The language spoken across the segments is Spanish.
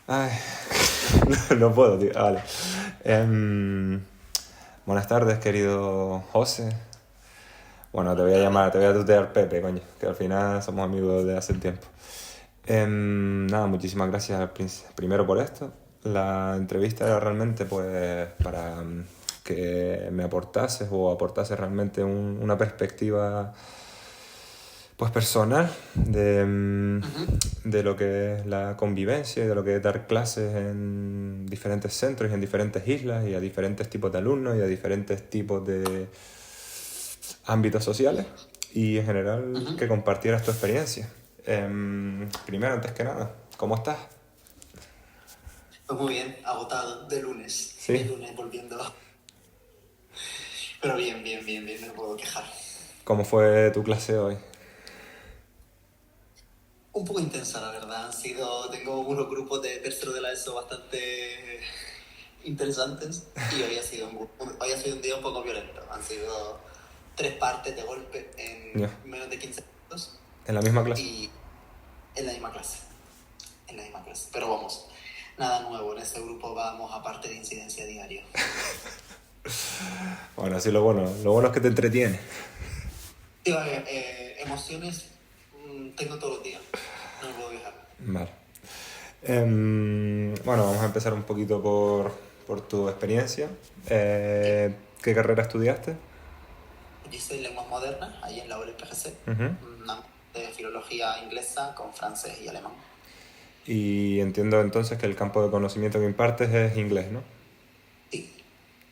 Ay, no puedo, tío. Vale. Buenas tardes, querido José. Bueno, te voy a llamar, te voy a tutear Pepe, coño, que al final somos amigos de hace tiempo. Nada, muchísimas gracias primero por esto. La entrevista era realmente pues para que me aportases o aportases realmente una perspectiva pues personal Ujú. de lo que es la convivencia y de lo que es dar clases en diferentes centros y en diferentes islas y a diferentes tipos de alumnos y a diferentes tipos de ámbitos sociales y en general Ujú. que compartieras tu experiencia. Primero, antes que nada, ¿cómo estás? Pues muy bien, agotado de Sí. lunes volviendo. Pero bien, bien, bien, bien, no me puedo quejar. ¿Cómo fue tu clase hoy? Un poco intensa, la verdad. Tengo unos grupos de tercero de la ESO bastante interesantes y hoy ha sido un día un poco violento. Han sido 3 partes de golpe Ya. en menos de 15 minutos ¿En la misma clase? y en la misma clase. En la misma clase. Pero vamos, nada nuevo. En ese grupo vamos a parte de incidencia diaria. Bueno, así lo bueno es que te entretiene. Sí, vale, emociones tengo todos los días. No me puedo quejar. Vale. Bueno, vamos a empezar un poquito por tu experiencia. Sí. ¿Qué carrera estudiaste? Yo hice lenguas modernas ahí en la ULPGC, Ujú. una de filología inglesa con francés y alemán. Y entiendo entonces que el campo de conocimiento que impartes es inglés, ¿no? Sí,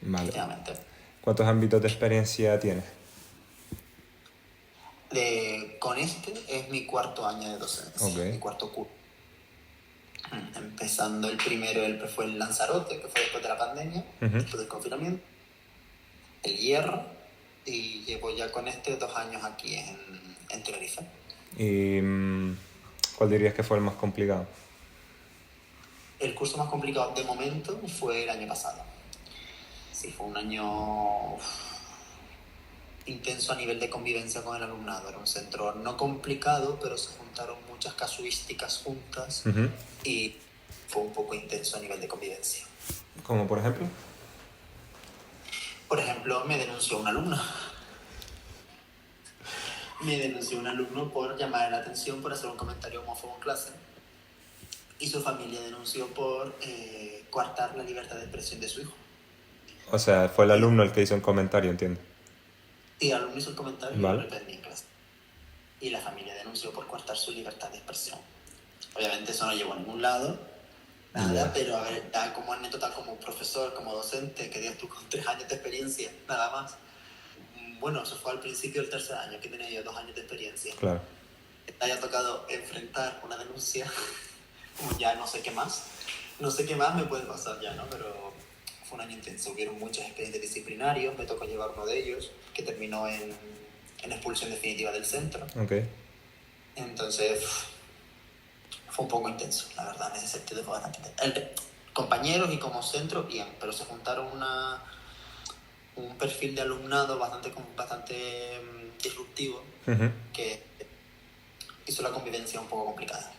Vale. efectivamente. ¿Cuántos ámbitos de experiencia tienes? Con este es mi 4 año de docencia, Ok. mi cuarto curso. Empezando el primero, fue en Lanzarote, que fue después de la pandemia, Ujú. después del confinamiento, el Hierro, y llevo ya con este 2 años aquí en Tenerife. ¿Y cuál dirías que fue el más complicado? El curso más complicado de momento fue el año pasado. Sí, fue un año intenso a nivel de convivencia con el alumnado. Era un centro no complicado, pero se juntaron muchas casuísticas juntas Ujú. y fue un poco intenso a nivel de convivencia. ¿Como por ejemplo? Por ejemplo, me denunció un alumno. Me denunció un alumno por llamar la atención por hacer un comentario homófobo en clase. Y su familia denunció por coartar la libertad de expresión de su hijo. O sea, fue el Y alumno el que hizo un comentario, entiendo. el alumno hizo el comentario y yo lo Vale. reprendí en clase. Y la familia denunció por coartar su libertad de expresión. Obviamente eso no llevó a ningún lado, nada, Ya. pero a ver, ya como anécdota, como profesor, como docente, que digas tú con 3 años de experiencia, nada más. Bueno, eso fue al principio del tercer año, que tenía yo 2 años de experiencia. Claro. Te haya tocado enfrentar una denuncia, como ya no sé qué más. No sé qué más me puede pasar ya, ¿no? Pero fue un año intenso, hubieron muchos expedientes disciplinarios, me tocó llevar uno de ellos, que terminó en expulsión definitiva del centro. Ok. Entonces, fue un poco intenso, la verdad, en ese sentido fue bastante intenso. Compañeros y como centro, bien, pero se juntaron un perfil de alumnado bastante disruptivo Ujú. que hizo la convivencia un poco complicada.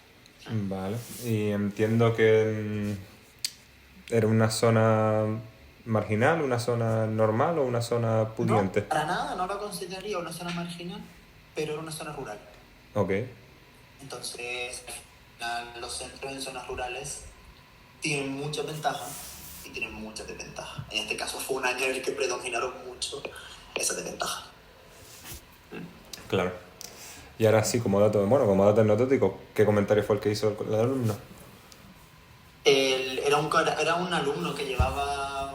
Vale. Y entiendo que era una zona marginal, una zona normal o una zona No, pudiente. para nada, no lo consideraría una zona marginal, pero era una zona rural. Ok. Entonces, al final, los centros en zonas rurales tienen muchas ventajas y tienen muchas desventajas. En este caso fue un año en el que predominaron mucho esas desventajas. Claro. Y ahora sí, como dato anecdótico, ¿qué comentario fue el que hizo el alumno? Era un alumno que llevaba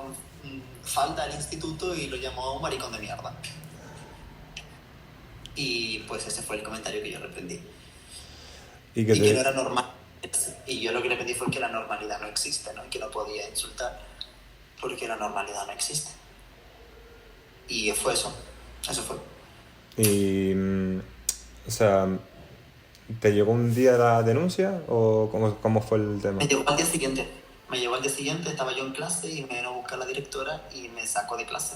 falda al instituto y lo llamó un maricón de mierda. Y pues ese fue el comentario que yo reprendí. Y que Y que no te... era normal. Y yo lo que le pedí fue que la normalidad no existe, ¿no? Y que no podía insultar porque la normalidad no existe. Y fue eso. Eso fue. Y... o sea, ¿te llegó un día la denuncia o cómo fue el tema? Me llegó al día siguiente. Me llegó al día siguiente, estaba yo en clase y me vino a buscar la directora y me sacó de clase.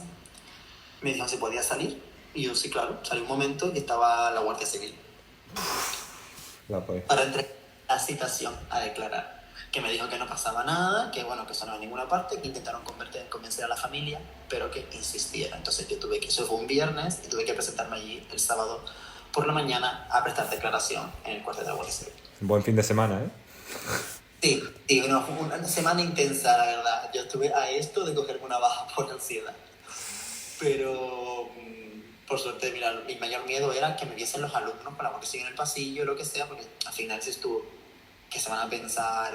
Me dijo si podía salir. Y yo, sí, claro. Salí un momento y estaba la Guardia Civil La pues. para entregar la citación a declarar. que me dijo que no pasaba nada, que bueno, que eso no va a ninguna parte, que intentaron convencer a la familia, pero que insistiera. Entonces yo tuve que, eso fue un viernes, y tuve que presentarme allí el sábado por la mañana a prestar declaración en el cuartel de la Guardia Civil. Buen fin de semana, ¿eh? Sí, sí, no, fue una semana intensa, la verdad. Yo estuve a esto de cogerme una baja por ansiedad. Pero, por suerte, mira, mi mayor miedo era que me viesen los alumnos con la Guardia Civil en el pasillo, lo que sea, porque al final dices tú, ¿qué se van a pensar?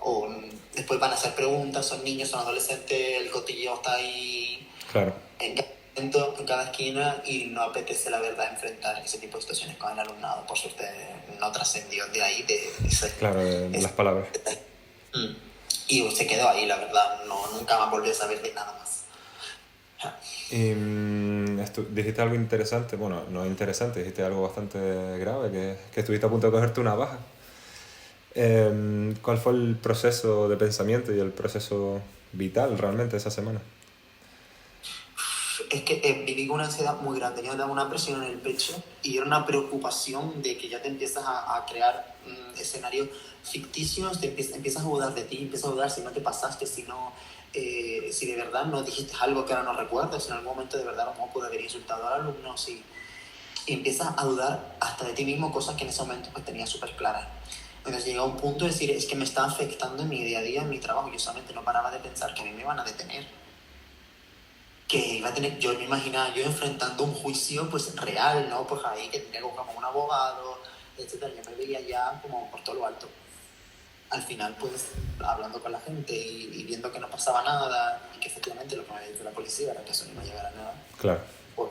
O después van a hacer preguntas, son niños, son adolescentes, el cotilleo está ahí Claro, en cada momento, en cada esquina, y no apetece, la verdad, enfrentar ese tipo de situaciones con el alumnado. Por suerte no trascendió de ahí, de ese, claro, de las palabras. Mm. Y se quedó ahí, la verdad, no, nunca más volví a saber de nada más. Y dijiste algo interesante, bueno, no interesante, dijiste algo bastante grave, que estuviste a punto de cogerte una baja. ¿Cuál fue el proceso de pensamiento y el proceso vital realmente esa semana? Es que viví con una ansiedad muy grande, yo me daba una presión en el pecho y era una preocupación de que ya te empiezas a crear escenarios ficticios, empiezas a dudar de ti, empiezas a dudar si no te pasaste, si no, si de verdad no dijiste algo que ahora no recuerdas, si en algún momento de verdad a lo mejor pude haber insultado al alumno, si, y empiezas a dudar hasta de ti mismo, cosas que en ese momento pues tenía súper claras. Entonces llega un punto de decir, es que me está afectando en mi día a día, en mi trabajo, yo solamente no paraba de pensar que a mí me iban a detener, que iba a tener, yo me imaginaba yo enfrentando un juicio pues real, ¿no? Pues ahí que tenía que buscar como un abogado, etcétera. Yo me veía ya como por todo lo alto. Al final, pues, hablando con la gente y viendo que no pasaba nada y que efectivamente lo que me había dicho la policía era que eso no iba a llegar a nada, Claro, pues,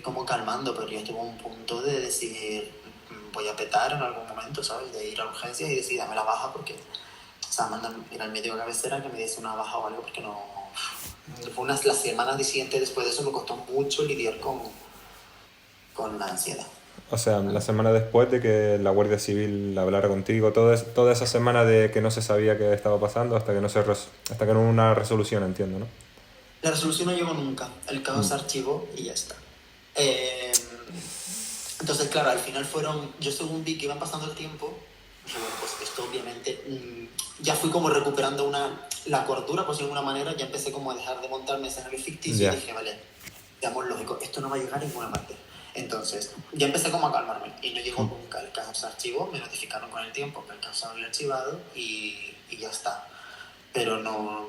como calmando, pero yo estuve a un punto de decir, voy a petar en algún momento, ¿sabes? De ir a urgencias y decir, dame la baja porque, o sea, mandan ir al médico de cabecera que me diese una baja o algo porque no. Fue las semanas siguientes después de eso me costó mucho lidiar con la ansiedad. o sea, la semana después de que la Guardia Civil hablara contigo, toda esa semana de que no se sabía qué estaba pasando hasta que hasta que no hubo una resolución, entiendo, ¿no? La resolución no llegó nunca, el caso se archivó y ya está. Eh, entonces, claro, al final yo según vi que iban pasando el tiempo, dije, bueno, pues esto obviamente, ya fui como recuperando la cordura, por decirlo de alguna manera, ya empecé como a dejar de montarme escenarios ficticios Ya. y dije, vale, seamos lógicos, esto no va a llegar a ninguna parte. Entonces, ya empecé como a calmarme y no llegó nunca. El caso se archivó, me notificaron con el tiempo que el caso había archivado y ya está. Pero no.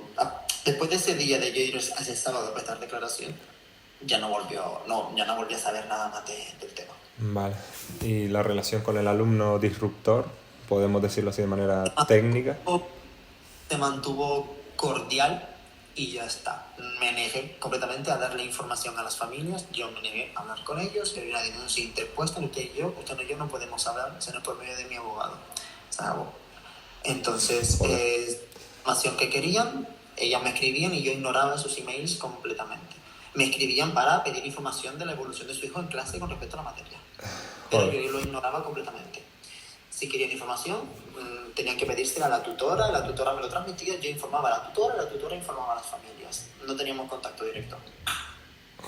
Después de ese día de yo ir ese sábado a prestar declaración, ya no volví a saber nada más del tema. Vale. ¿Y la relación con el alumno disruptor, podemos decirlo así de manera técnica? Se mantuvo cordial y ya está. Me negué completamente a darle información a las familias, yo me negué a hablar con ellos, que había una denuncia interpuesta, usted y yo no podemos hablar, sino por medio de mi abogado. Se acabó. Entonces, información que querían, ellas me escribían y yo ignoraba sus emails completamente. Me escribían para pedir información de la evolución de su hijo en clase con respecto a la materia. Pero yo lo ignoraba completamente. Si querían información, tenían que pedírsela a la tutora me lo transmitía, yo informaba a la tutora informaba a las familias. No teníamos contacto directo.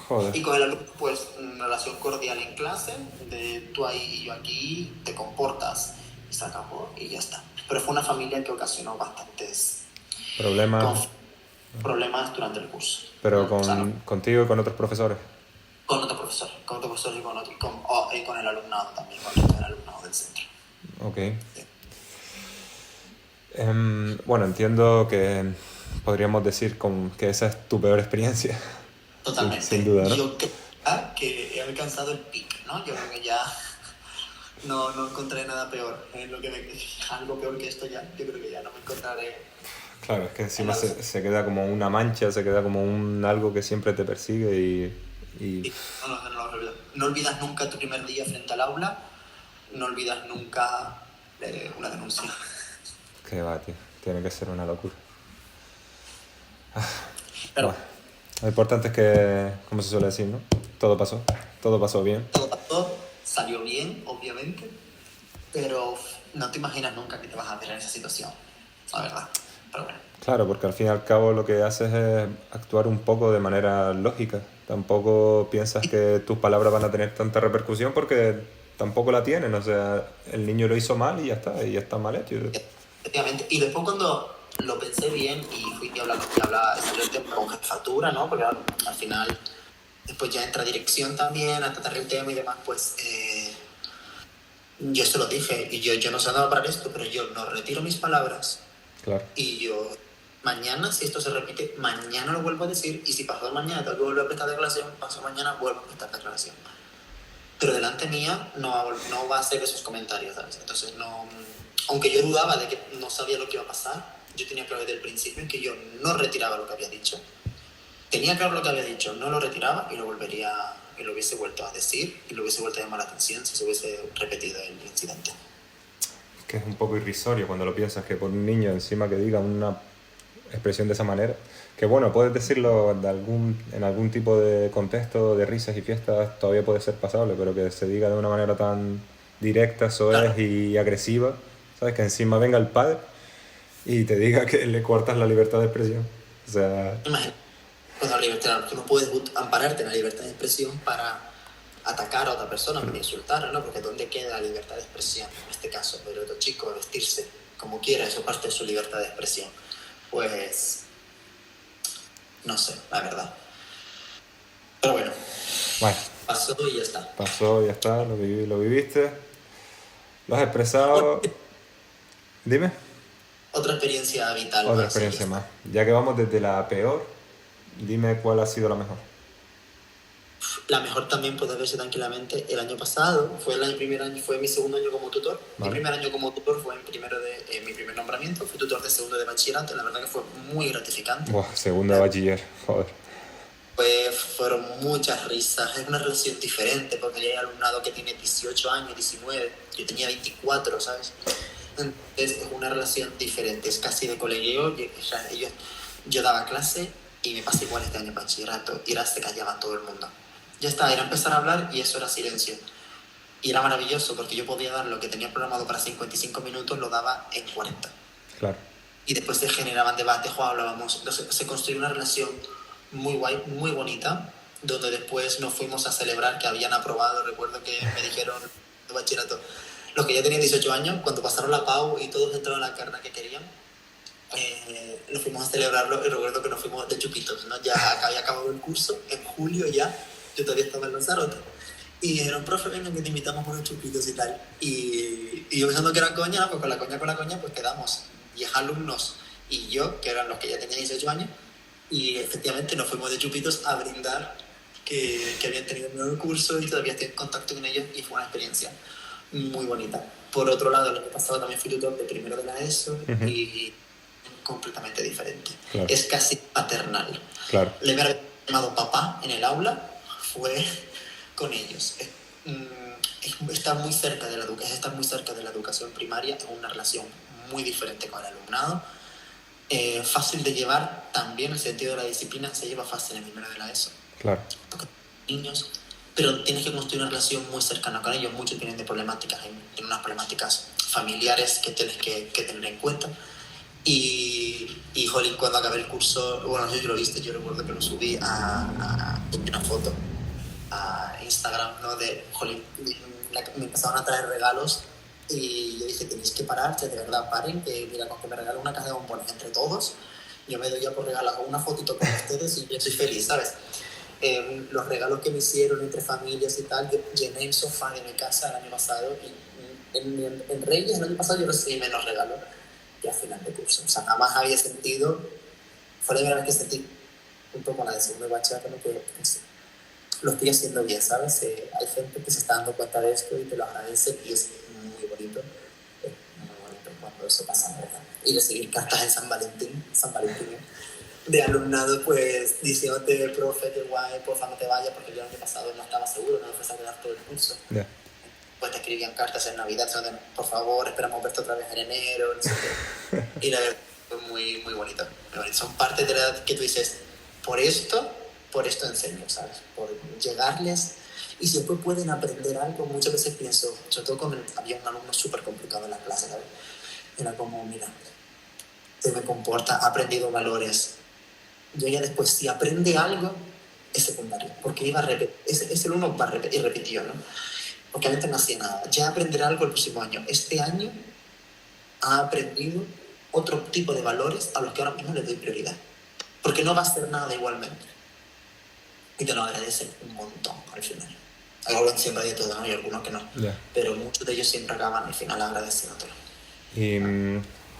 Joder. Y con el alumno, pues, relación cordial en clase, de tú ahí y yo aquí, te comportas, y se acabó y ya está. Pero fue una familia que ocasionó bastantes Problemas, problemas durante el curso. pero O sea, contigo y con otros profesores. con otro profesor y con el alumnado también, con el alumnado del centro. Ok. Sí. Bueno, entiendo que podríamos decir que esa es tu peor experiencia. Totalmente. Sin duda, ¿no? Yo creo que he alcanzado el pic, ¿no? Yo creo que ya no encontré nada peor. Algo peor que esto ya, yo creo que ya no me encontraré. Claro, es que encima se queda como una mancha, se queda como algo que siempre te persigue y... No olvidas nunca tu primer día frente al aula, no olvidas nunca una denuncia. Qué va, tío. Tiene que ser una locura. Pero Bueno, lo importante es que, como se suele decir, ¿no? Todo pasó bien. todo pasó, salió bien, obviamente, pero no te imaginas nunca que te vas a ver en esa situación, la verdad. Pero bueno. Claro, porque al fin y al cabo lo que haces es actuar un poco de manera lógica. Tampoco piensas que tus palabras van a tener tanta repercusión porque tampoco la tienen. O sea, el niño lo hizo mal y ya está mal hecho. efectivamente. Y después cuando lo pensé bien y fui a hablar, salió el tema con jefatura, ¿no? Porque al final, después ya entra dirección también a tratar el tema y demás, pues yo se lo dije, y yo no sé nada para esto, pero yo no retiro mis palabras. Claro. Y yo, mañana, si esto se repite, mañana lo vuelvo a decir, y si pasado mañana tengo que volver a prestar declaración, pasado mañana vuelvo a prestar declaración. Pero delante mía no va a hacer esos comentarios, ¿sabes? Entonces, no, aunque yo dudaba de que no sabía lo que iba a pasar, yo tenía claro desde el principio que yo no retiraba lo que había dicho. Tenía claro lo que había dicho, no lo retiraba y lo volvería, y lo hubiese vuelto a decir y lo hubiese vuelto a llamar la atención si se hubiese repetido el incidente. Que es un poco irrisorio cuando lo piensas, que por un niño encima que diga una expresión de esa manera, que bueno, puedes decirlo en algún tipo de contexto de risas y fiestas, todavía puede ser pasable, pero que se diga de una manera tan directa, soez Claro, y agresiva, ¿sabes? Que encima venga el padre y te diga que le cortas la libertad de expresión. O sea, imagínate, cuando la libertad, tú no puedes ampararte en la libertad de expresión para atacar a otra persona, para insultar, ¿no? Porque ¿dónde queda la libertad de expresión en este caso? Pero otro chico vestirse como quiera, eso parte de su libertad de expresión. Pues, no sé, la verdad. Pero bueno, bueno, pasó y ya está. pasó, ya está, lo viviste, lo has expresado. Dime, Otra experiencia vital otra más y ya experiencia está. más. Ya que vamos desde la peor, dime cuál ha sido la mejor. La mejor también puede verse tranquilamente el año pasado, primer año, fue mi segundo año como tutor. Mi ¿Vale? primer año como tutor fue mi primer nombramiento, fui tutor de segundo de bachillerato, la verdad que fue muy gratificante. Buah, segundo de bachiller, joder. Fueron muchas risas, es una relación diferente porque ya hay alumnado que tiene 18 años, 19, yo tenía 24, ¿sabes? Entonces es una relación diferente, es casi de colegueo. Yo daba clase y me pasé igual este año en bachillerato y se callaba todo el mundo. Ya está, era empezar a hablar y eso era silencio. Y era maravilloso porque yo podía dar lo que tenía programado para 55 minutos, lo daba en 40. Claro. Y después se generaban debates, hablábamos. Entonces se construyó una relación muy guay, muy bonita, donde después nos fuimos a celebrar que habían aprobado. Recuerdo que me dijeron de bachillerato, los que ya tenían 18 años, cuando pasaron la PAU y todos entraron a la carrera que querían, nos fuimos a celebrarlo y recuerdo que nos fuimos de chupitos, ¿no? Ya había acabado el curso, en julio ya, yo todavía estaba en Lanzarote. Y dijeron, profe, venga, que te invitamos a unos chupitos y tal. Y yo pensando que era coña, pues con la coña, pues quedamos 10 alumnos y yo, que eran los que ya tenían 18 años, y efectivamente nos fuimos de chupitos a brindar que habían tenido un nuevo curso y todavía estoy en contacto con ellos y fue una experiencia muy bonita. Por otro lado, el año pasado también fui tutor de primero de la ESO y completamente diferente. Claro. Es casi paternal. Claro. Le me llamado papá en el aula, fue con ellos. Estar muy cerca de estar muy cerca de la educación primaria, es una relación muy diferente con el alumnado. Fácil de llevar, también el sentido de la disciplina se lleva fácil en primero de la ESO. Claro. Porque niños, pero tienes que construir una relación muy cercana con ellos. Muchos tienen problemáticas, tienen unas problemáticas familiares que tienes que tener en cuenta. Y jolín, cuando acabé el curso, bueno, no sé si lo viste, yo recuerdo que lo subí a una foto a Instagram, ¿no? De, jolín, me empezaron a traer regalos y yo dije, tenéis que parar, que de verdad paren, que mira, con que me regalen una caja de bombones entre todos, yo me doy ya por regalar una fotito con ustedes y yo soy feliz, ¿sabes? Los regalos que me hicieron entre familias y tal, yo llené el sofá de mi casa el año pasado y en Reyes el año pasado yo recibí menos regalos que a final de curso. O sea, jamás había sentido, fue la primera vez que sentí, junto con la de segundo de bachillerato, que lo estoy haciendo bien, ¿sabes? Hay gente que se está dando cuenta de esto y te lo agradece y es muy bonito. Es muy bonito cuando eso pasa, ¿verdad? Y recibir cartas en San Valentín, de alumnado, pues diciéndote, profe, qué guay, porfa, no te vayas, porque yo el año pasado no estaba seguro, no me fuese a quedar todo el curso. Yeah. Pues te escribían cartas en Navidad, por favor, esperamos verte otra vez en enero, no sé qué. Y la verdad fue muy, muy bonito, muy bonito. Son partes de la edad que tú dices, por esto enseño, ¿sabes? Por llegarles. Y si después pueden aprender algo, muchas veces pienso, sobre todo cuando había un alumno súper complicado en la clase, ¿sabes? Era como, mira, se me comporta, ha aprendido valores. Yo ya después, si aprende algo, es secundario, porque iba a repetir, ese alumno va a repetir, y repitió, ¿no? Porque antes no hacía nada. Ya aprenderá algo el próximo año. Este año ha aprendido otro tipo de valores a los que ahora mismo le doy prioridad. Porque no va a hacer nada igualmente. Y te lo agradecen un montón al final. Hay algunos siempre de todo, ¿no? Y algunos que no. Ya. Pero muchos de ellos siempre acaban al final agradeciéndotelo. Y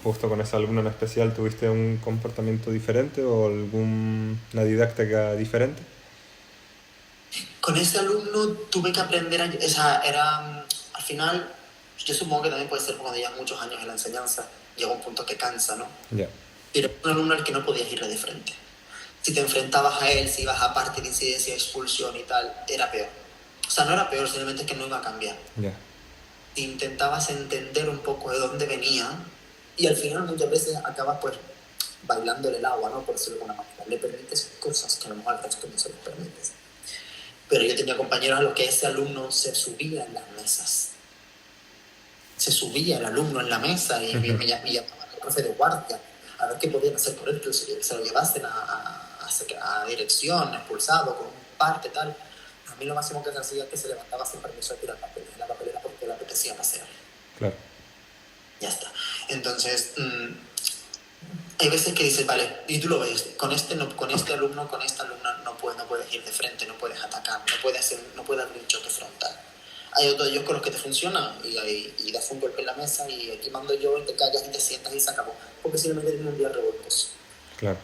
justo con ese alumno en especial, ¿tuviste un comportamiento diferente o alguna didáctica diferente? Con ese alumno tuve que aprender a... O sea, era... Al final, yo supongo que también puede ser cuando llevas muchos años en la enseñanza, llega un punto que cansa, ¿no? Ya. Pero un alumno al que no podías irle de frente. Si te enfrentabas a él, si ibas a parte de incidencia, expulsión y tal, era peor. O sea, no era peor, simplemente es que no iba a cambiar. Ya. Intentabas entender un poco de dónde venía y al final muchas veces acabas pues bailándole el agua, ¿no? Por decirlo de alguna manera. Le permites cosas que a lo mejor al resto no se les permites. Pero yo tenía compañeros a los que ese alumno se subía en las mesas. Se subía el alumno en la mesa y me llamaban al profe de guardia a ver qué podían hacer por él, que se lo llevasen a dirección, expulsado, con un parte, tal. A mí lo máximo que se hacía es que se levantaba sin permiso a tirar papeles en la papelera porque le apetecía pasear. Claro. Ya está. Entonces, hay veces que dices, vale, y tú lo ves, con este alumno, con esta alumna no puedes ir de frente, no puedes atacar, no puede haber un choque frontal. Hay otros de ellos con los que te funciona y das un golpe en la mesa y aquí mando yo y te callas y te sientas y se acabó. Porque simplemente tienen un día revueltos. Claro.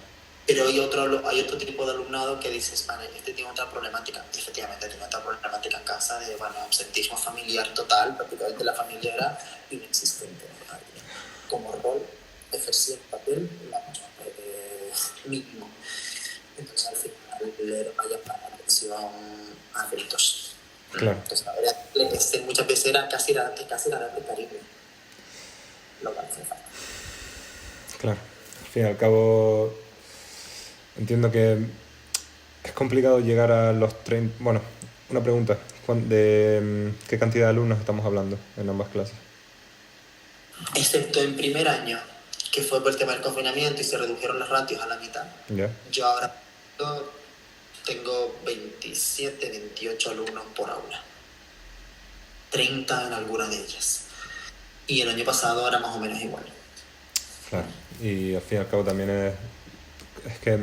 Pero hay otro tipo de alumnado que dices, vale, este tiene otra problemática. Y efectivamente tiene otra problemática en casa de, bueno, absentismo familiar total, prácticamente la familia era inexistente. Como rol, ejercía el papel, vamos, mínimo. Entonces al final le vaya para la atención a gritos. Claro. Entonces, muchas veces era casi darle cariño. Lo que hace falta. Claro. Al fin y al cabo, entiendo que es complicado llegar a los 30... Bueno, una pregunta. ¿De qué cantidad de alumnos estamos hablando en ambas clases? Excepto en primer año, que fue por el tema del confinamiento y se redujeron los ratios a la mitad. Ya. Yo ahora tengo 27, 28 alumnos por aula. 30 en alguna de ellas. Y el año pasado era más o menos igual. Claro. Y al fin y al cabo también es que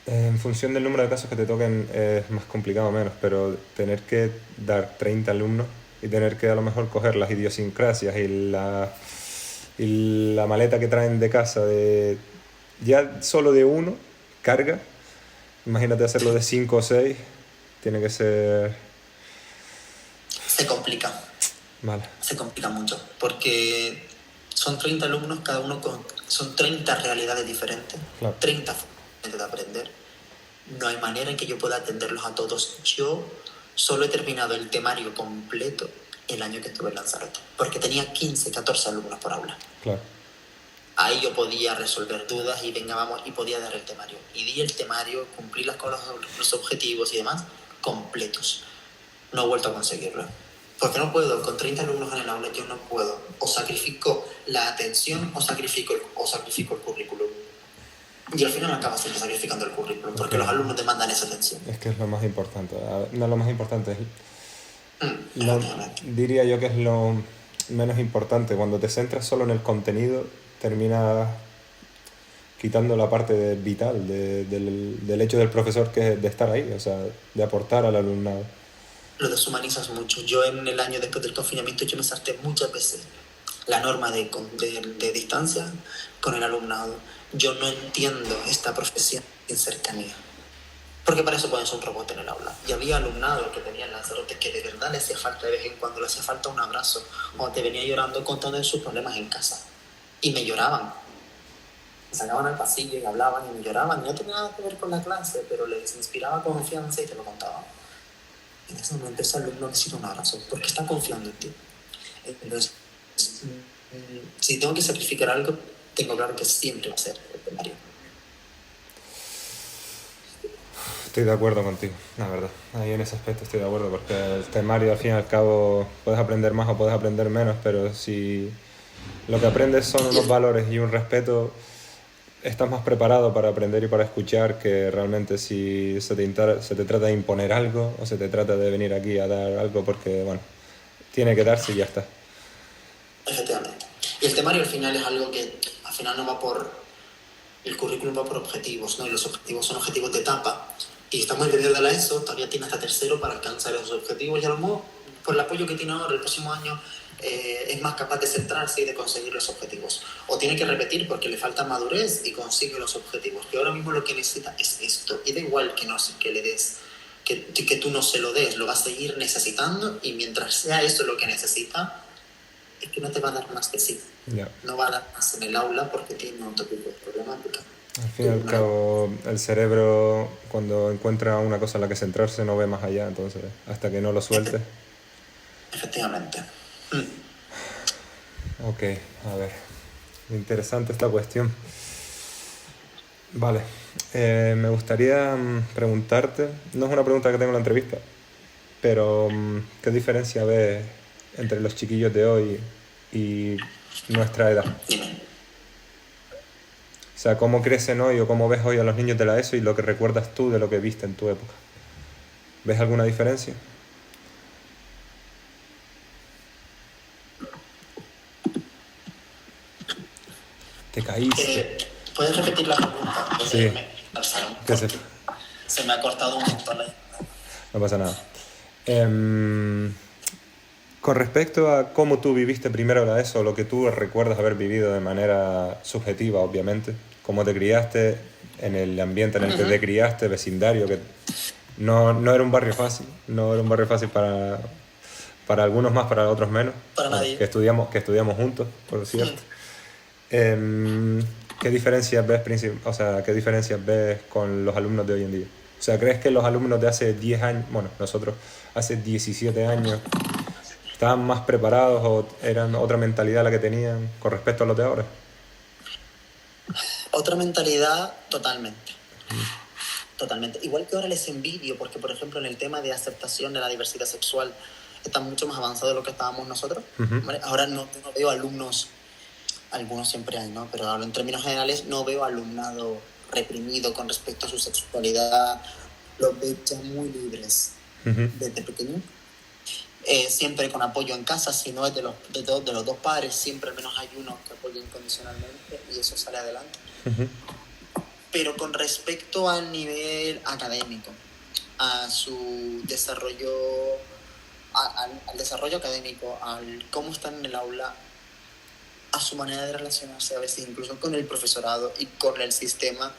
en función del número de casos que te toquen es más complicado o menos, pero tener que dar 30 alumnos y tener que a lo mejor coger las idiosincrasias y la maleta que traen de casa ya solo de uno carga, imagínate hacerlo de 5 o 6, tiene que ser... Se complica. Vale. Se complica mucho, porque son 30 alumnos, cada uno son 30 realidades diferentes, claro. 30 formas de aprender. No hay manera en que yo pueda atenderlos a todos. Yo solo he terminado el temario completo el año que estuve en Lanzarote, porque tenía 15, 14 alumnos por aula. Claro. Ahí yo podía resolver dudas y venga, vamos, y podía dar el temario. Y di el temario, cumplí con los objetivos y demás completos. No he vuelto a conseguirlo. Porque no puedo, con 30 alumnos en el aula yo no puedo. O sacrifico la atención o sacrifico el currículum. Y al final acabas siempre sacrificando el currículum, porque los alumnos demandan esa atención. Es que es lo más importante. No lo más importante, Efectivamente. diría yo que es lo menos importante. Cuando te centras solo en el contenido, terminas quitando la parte vital del hecho del profesor, que es de estar ahí, o sea, de aportar al alumnado. Lo deshumanizas mucho. Yo en el año después del confinamiento yo me salté muchas veces la norma de distancia con el alumnado. Yo no entiendo esta profesión sin cercanía. Porque para eso pones un robot en el aula. Y había alumnado que tenía en Lanzarote que de verdad le hacía falta de vez en cuando, le hacía falta un abrazo. O te venía llorando contando sus problemas en casa. Y me lloraban. Me sacaban al pasillo y hablaban y me lloraban. No tenía nada que ver con la clase, pero les inspiraba confianza y te lo contaban. En ese momento ese alumno necesita un abrazo porque está confiando en ti. Entonces, si tengo que sacrificar algo, tengo claro que siempre va a ser el temario. Estoy de acuerdo contigo, la verdad. Ahí en ese aspecto estoy de acuerdo, porque el temario al fin y al cabo puedes aprender más o puedes aprender menos, pero si lo que aprendes son unos valores y un respeto, estás más preparado para aprender y para escuchar que realmente si se te trata de imponer algo o se te trata de venir aquí a dar algo porque, bueno, tiene que darse y ya está. Y el temario al final es algo que al final no va por... El currículum va por objetivos, ¿no? Y los objetivos son objetivos de etapa. Y estamos en medio de la ESO, todavía tiene hasta tercero para alcanzar esos objetivos. Y a lo mejor, por el apoyo que tiene ahora, el próximo año es más capaz de centrarse y de conseguir los objetivos. O tiene que repetir porque le falta madurez y consigue los objetivos. Que ahora mismo lo que necesita es esto. Y da igual que, no, que le des, que tú no se lo des, lo va a seguir necesitando. Y mientras sea eso lo que necesita, es que no te va a dar más que sí. Ya. No va a dar más en el aula porque tiene otro tipo de problemática. Al fin y al cabo, el cerebro, cuando encuentra una cosa en la que centrarse, no ve más allá, entonces, hasta que no lo suelte. Efectivamente. Ok, a ver. Interesante esta cuestión. Vale. Me gustaría preguntarte, no es una pregunta que tengo en la entrevista, pero ¿qué diferencia ves entre los chiquillos de hoy y nuestra edad? O sea, ¿cómo crecen hoy o cómo ves hoy a los niños de la ESO y lo que recuerdas tú de lo que viste en tu época? ¿Ves alguna diferencia? Te caíste. ¿Puedes repetir la pregunta? Sí. ¿Qué se me ha cortado un montón la... No pasa nada. Con respecto a cómo tú viviste primero la ESO, lo que tú recuerdas haber vivido de manera subjetiva, obviamente, cómo te criaste, en el ambiente en el que te criaste, vecindario, que no era un barrio fácil, no era un barrio fácil para algunos más, para otros menos. Para nadie. Que estudiamos juntos, por cierto. ¿Qué diferencias ves con los alumnos de hoy en día? O sea, ¿crees que los alumnos de hace 10 años, bueno, nosotros hace 17 años, estaban más preparados o eran otra mentalidad la que tenían con respecto a los de ahora? Otra mentalidad, totalmente. Totalmente. Igual que ahora les envidio, porque por ejemplo en el tema de aceptación de la diversidad sexual está mucho más avanzado de lo que estábamos nosotros. ¿Vale? Ahora no veo alumnos, algunos siempre hay, ¿no? Pero en términos generales no veo alumnado reprimido con respecto a su sexualidad. Los veo ya muy libres desde pequeño. Siempre con apoyo en casa, si no es de los dos padres, siempre al menos hay uno que apoya incondicionalmente y eso sale adelante. Pero con respecto al nivel académico, a su desarrollo, al desarrollo académico, al cómo están en el aula, a su manera de relacionarse a veces incluso con el profesorado y con el sistema,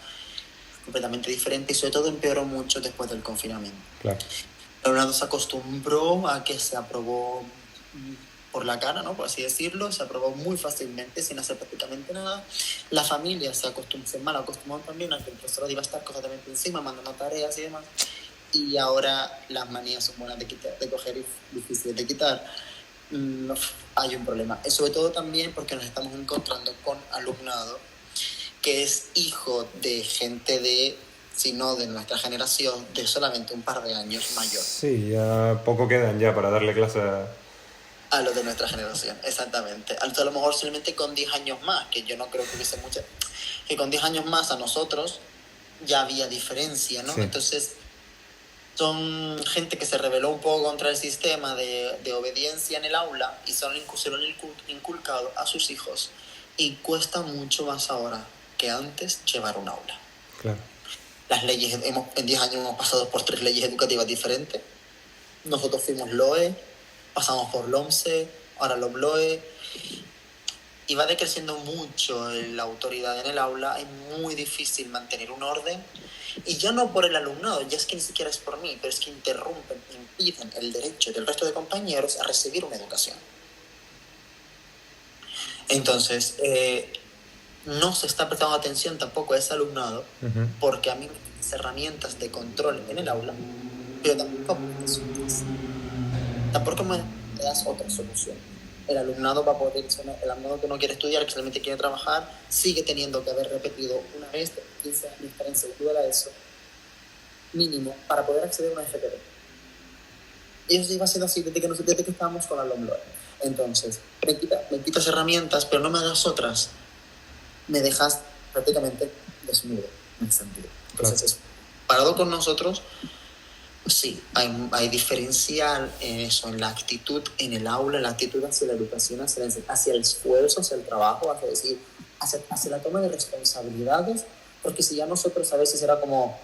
completamente diferente y sobre todo empeoró mucho después del confinamiento. Claro. El alumnado se acostumbró a que se aprobó por la cara, ¿no? Por así decirlo, se aprobó muy fácilmente sin hacer prácticamente nada. La familia se mal acostumbró también a que el profesor iba a estar constantemente encima, mandando tareas y demás. Y ahora las manías son buenas de coger y difíciles de quitar. Hay un problema. Y sobre todo también porque nos estamos encontrando con alumnado que es hijo de gente sino de nuestra generación, de solamente un par de años mayor. Sí, ya poco quedan ya para darle clase a los de nuestra generación, exactamente. A lo mejor solamente con 10 años más, que yo no creo que hubiese mucha... Que con 10 años más a nosotros ya había diferencia, ¿no? Sí. Entonces, son gente que se rebeló un poco contra el sistema de obediencia en el aula y se lo han inculcado a sus hijos. Y cuesta mucho más ahora que antes llevar un aula. Claro. Las leyes, en 10 años hemos pasado por 3 leyes educativas diferentes. Nosotros fuimos LOE, pasamos por LOMCE, ahora LOMLOE, y va decreciendo mucho la autoridad en el aula. Es muy difícil mantener un orden, y ya no por el alumnado, ya es que ni siquiera es por mí, pero es que impiden el derecho del resto de compañeros a recibir una educación. Entonces, no se está prestando atención tampoco a ese alumnado, porque a mí me dan herramientas de control en el aula, pero tampoco me das otra solución. El alumnado va a poder, el alumnado que no quiere estudiar, que solamente quiere trabajar, sigue teniendo que haber repetido una vez de 15 años para en segundo de ESO mínimo para poder acceder a una FPV. Y eso iba siendo así desde que estábamos con la LOMLOE. Entonces, me quitas herramientas, pero no me das otras. Me dejas prácticamente desnudo en ese sentido. Entonces, es parado con nosotros, Sí, hay diferencia en eso, en la actitud en el aula, en la actitud hacia la educación, hacia el esfuerzo, hacia el trabajo, hacia, decir, hacia la toma de responsabilidades, porque si ya nosotros a veces era como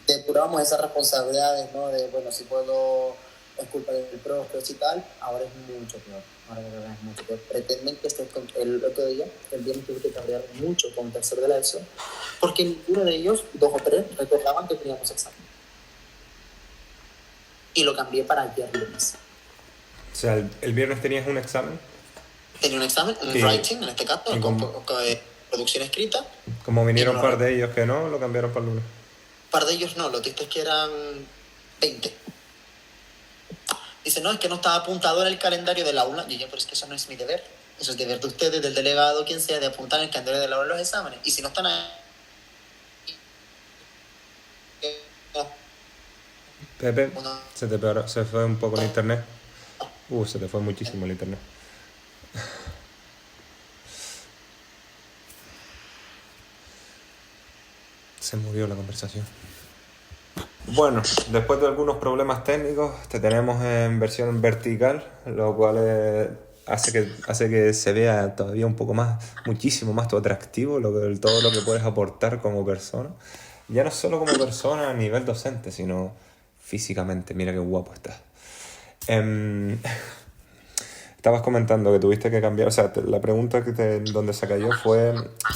depuramos esas responsabilidades, ¿no? De, bueno, si puedo, es culpa del profe y tal, ahora es mucho peor. Ahora de verdad es mucho peor. Pretenden que esté el otro día, el viernes tuve que cabrear mucho con tercero de la ESO, porque ninguno de ellos, 2 o 3, recordaban que teníamos examen. Y lo cambié para ayer lunes. O sea, el viernes tenías un examen. Tenía un examen en writing, en este caso, con producción escrita. Como vinieron un par de ellos que no, lo cambiaron para el lunes. Un par de ellos no, los dictes que eran 20. Dice, no, es que no estaba apuntado en el calendario del aula. Y yo, pero es que eso no es mi deber. Eso es deber de ustedes, del delegado, quien sea, de apuntar en el calendario del aula los exámenes. Y si no están ahí... Pepe, se fue un poco el internet. Se te fue muchísimo el internet. Se murió la conversación. Bueno, después de algunos problemas técnicos, te tenemos en versión vertical, lo cual hace que se vea todavía un poco más, muchísimo más tu atractivo, todo lo que puedes aportar como persona. Ya no solo como persona a nivel docente, sino físicamente. Mira qué guapo estás. Estabas comentando que tuviste que cambiar, o sea, la pregunta donde se cayó fue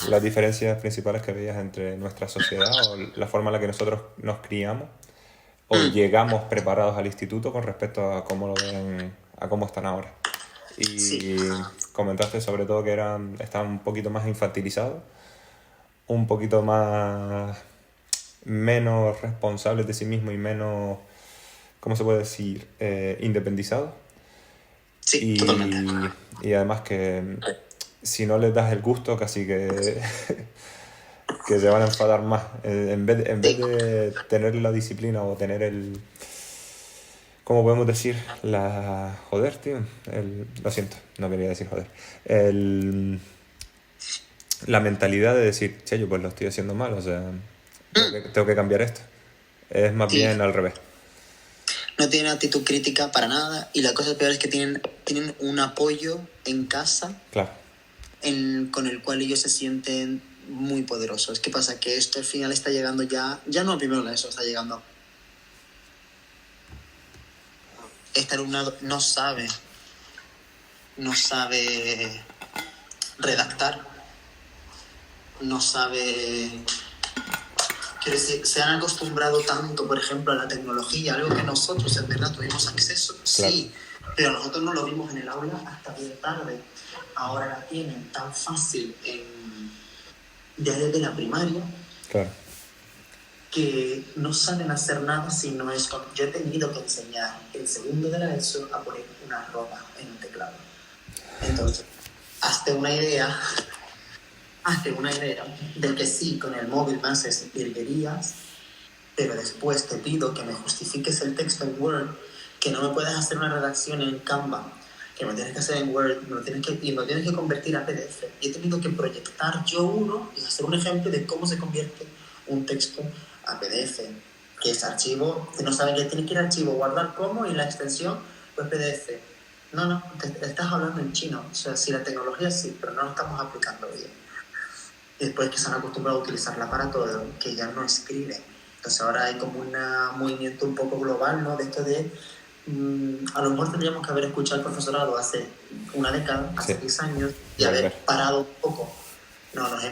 las diferencias principales que veías entre nuestra sociedad o la forma en la que nosotros nos criamos o llegamos preparados al instituto con respecto a cómo lo ven, a cómo están ahora. Y comentaste sobre todo que estaban un poquito más infantilizados, un poquito menos responsables de sí mismos y menos, ¿cómo se puede decir? Independizados. Sí, totalmente. Y además que si no les das el gusto, casi que se van a enfadar más. En vez de tener la disciplina o tener ¿cómo podemos decir? Joder, tío. Lo siento, no quería decir joder. La mentalidad de decir, che, yo pues lo estoy haciendo mal, o sea, tengo que cambiar esto. Es más bien al revés. No tienen actitud crítica para nada y la cosa peor es que tienen un apoyo en casa, claro, con el cual ellos se sienten muy poderosos. ¿Qué pasa? Que esto al final está llegando ya no a primero de eso, está llegando. Este alumnado no sabe redactar, no sabe... Quiero decir, se han acostumbrado tanto, por ejemplo, a la tecnología, algo que nosotros en verdad tuvimos acceso, claro. Sí, pero nosotros no lo vimos en el aula hasta bien tarde. Ahora la tienen tan fácil ya desde la primaria, claro, que no saben hacer nada si no es con... Yo he tenido que enseñar el segundo de la ESO a poner una arroba en un teclado. Entonces, hazte una idea de que sí, con el móvil me haces virguerías, pero después te pido que me justifiques el texto en Word, que no me puedes hacer una redacción en Canva, que me tienes que hacer en Word, me lo tienes que convertir a PDF. Y he tenido que proyectar yo uno y hacer un ejemplo de cómo se convierte un texto a PDF, que es archivo, que no saben que tiene que ir a archivo, guardar como y la extensión, pues PDF. No, te estás hablando en chino. O sea, sí, la tecnología sí, pero no la estamos aplicando bien. Y después que se han acostumbrado a utilizarla para todo, que ya no escriben. Entonces ahora hay como un movimiento un poco global, ¿no? De esto de... a lo mejor tendríamos que haber escuchado al profesorado hace una década, hace 10 años, y haber parado un poco. No, ya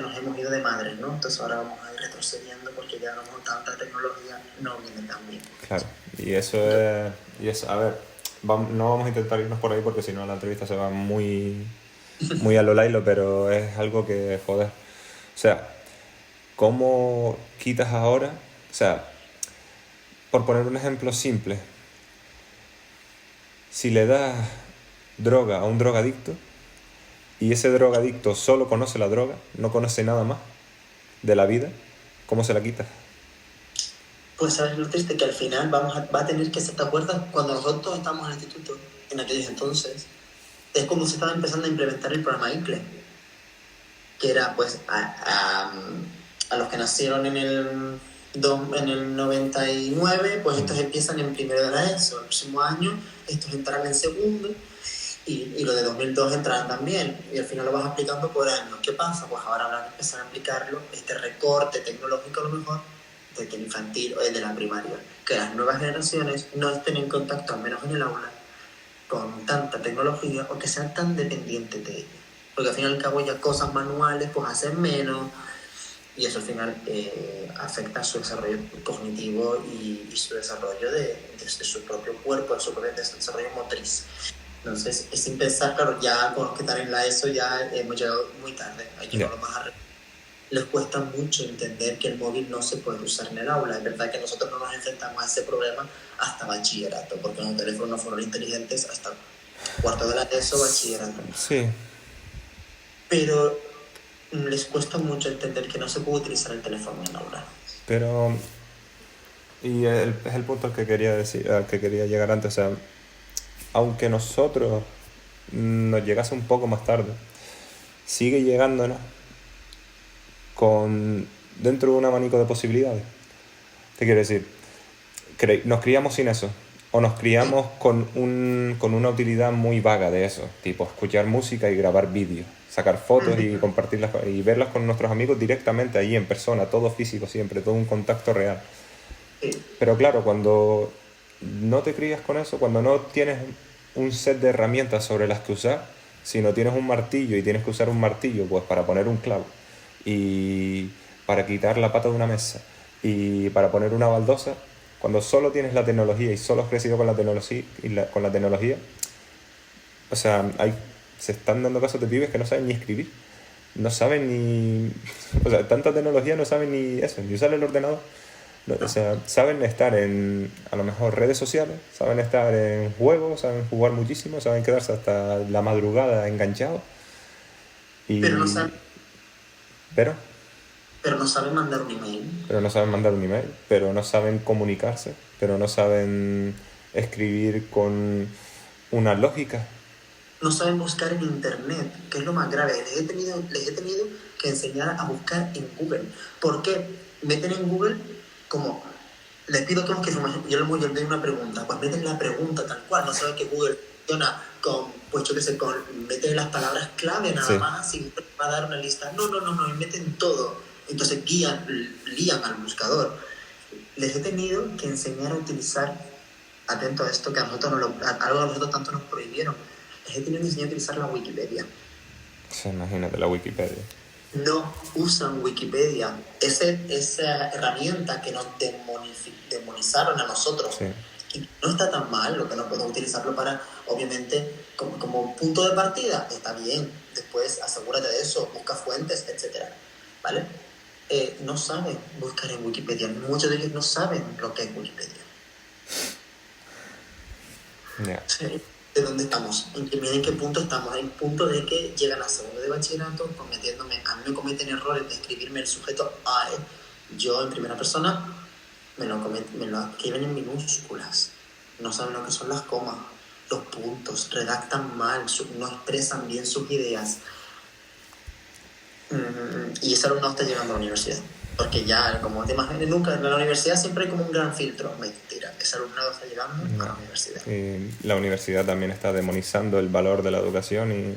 nos hemos ido de madres, ¿no? Entonces ahora vamos a ir retrocediendo porque ya no tanta tecnología no viene tan bien. Claro, y eso es a ver, no vamos a intentar irnos por ahí porque si no la entrevista se va muy a lo lailo, pero es algo que, joder, o sea, ¿cómo quitas ahora? O sea, por poner un ejemplo simple, si le das droga a un drogadicto y ese drogadicto solo conoce la droga, no conoce nada más de la vida, ¿cómo se la quitas? Pues sabes lo triste que al final va a tener que ser, ¿te acuerdas? Cuando nosotros estábamos en el instituto, en aquellos entonces, es cuando se estaba empezando a implementar el programa ICLE, que era pues a los que nacieron en el En el 99, pues estos empiezan en primero de la ESO. El próximo año, estos entrarán en segundo. Y lo de 2002 entrarán también. Y al final lo vas aplicando por años. ¿Qué pasa? Pues ahora habrá que empezar a aplicarlo, este recorte tecnológico a lo mejor, desde el infantil o desde la primaria. Que las nuevas generaciones no estén en contacto, al menos en el aula, con tanta tecnología o que sean tan dependientes de ella. Porque al fin y al cabo ya cosas manuales pues hacen menos y eso al final afecta su desarrollo cognitivo y su desarrollo de su propio cuerpo, su propio desarrollo motriz. Entonces, sin pensar, claro, ya con los que están en la ESO ya hemos llegado muy tarde. Hay que llevarlo más arriba. Les cuesta mucho entender que el móvil no se puede usar en el aula. Es verdad que nosotros no nos enfrentamos a ese problema hasta bachillerato, porque los teléfonos no fueron inteligentes hasta cuarto de la ESO, bachillerato. Sí. Pero les cuesta mucho entender que no se puede utilizar el teléfono en el aula. Pero, y es el punto al que quería decir, al que quería llegar antes, o sea, aunque nosotros nos llegase un poco más tarde, sigue llegándonos con dentro de un abanico de posibilidades. Te quiero decir, nos criamos sin eso, o nos criamos con una utilidad muy vaga de eso, tipo escuchar música y grabar vídeos, sacar fotos y compartirlas y verlas con nuestros amigos directamente allí en persona, todo físico siempre, todo un contacto real. Pero claro, cuando no te crías con eso, cuando no tienes un set de herramientas sobre las que usar, sino tienes un martillo y tienes que usar un martillo pues para poner un clavo y para quitar la pata de una mesa y para poner una baldosa, cuando solo tienes la tecnología y solo has crecido con la tecnología, o sea, se están dando casos de pibes que no saben ni escribir, no saben ni... O sea, tanta tecnología no saben ni eso, ni usar el ordenador. No, o sea, saben estar en, a lo mejor, redes sociales, saben estar en juegos, saben jugar muchísimo, saben quedarse hasta la madrugada enganchados. Pero no saben... ¿Pero? Pero no saben mandar un email. Pero no saben mandar un email, pero no saben comunicarse, pero no saben escribir con una lógica. No saben buscar en internet, que es lo más grave. Les he tenido que enseñar a buscar en Google. ¿Por qué? Meten en Google como... Les pido que busquen información. Yo les doy una pregunta. Pues meten la pregunta tal cual. No saben que Google funciona con... Pues yo qué sé, meten las palabras clave nada más y va a dar una lista. No. Y meten todo. Entonces lían al buscador. Les he tenido que enseñar a utilizar, atento a esto, que a nosotros algo a nosotros tanto nos prohibieron, les he tenido que enseñar a utilizar la Wikipedia. Sí, imagínate la Wikipedia. No usan Wikipedia, esa herramienta que nos demonizaron a nosotros. Sí. Y no está tan mal, lo que no podemos utilizarlo para, obviamente, como punto de partida, está bien. Después asegúrate de eso, busca fuentes, etc. ¿Vale? No saben buscar en Wikipedia. Muchos de ellos no saben lo que es Wikipedia. Yeah. Sí. ¿De dónde estamos? ¿En qué punto estamos? En el punto de que llegan a segundo de bachillerato cometiéndome... A mí me cometen errores de escribirme el sujeto AE. Yo, en primera persona, me lo escriben en minúsculas. No saben lo que son las comas, los puntos, redactan mal, no expresan bien sus ideas. Y ese alumno está llegando a la universidad. Porque ya, como te imaginas, nunca en la universidad siempre hay como un gran filtro. Mentira, ese alumnado está llegando a la universidad. Y la universidad también está demonizando el valor de la educación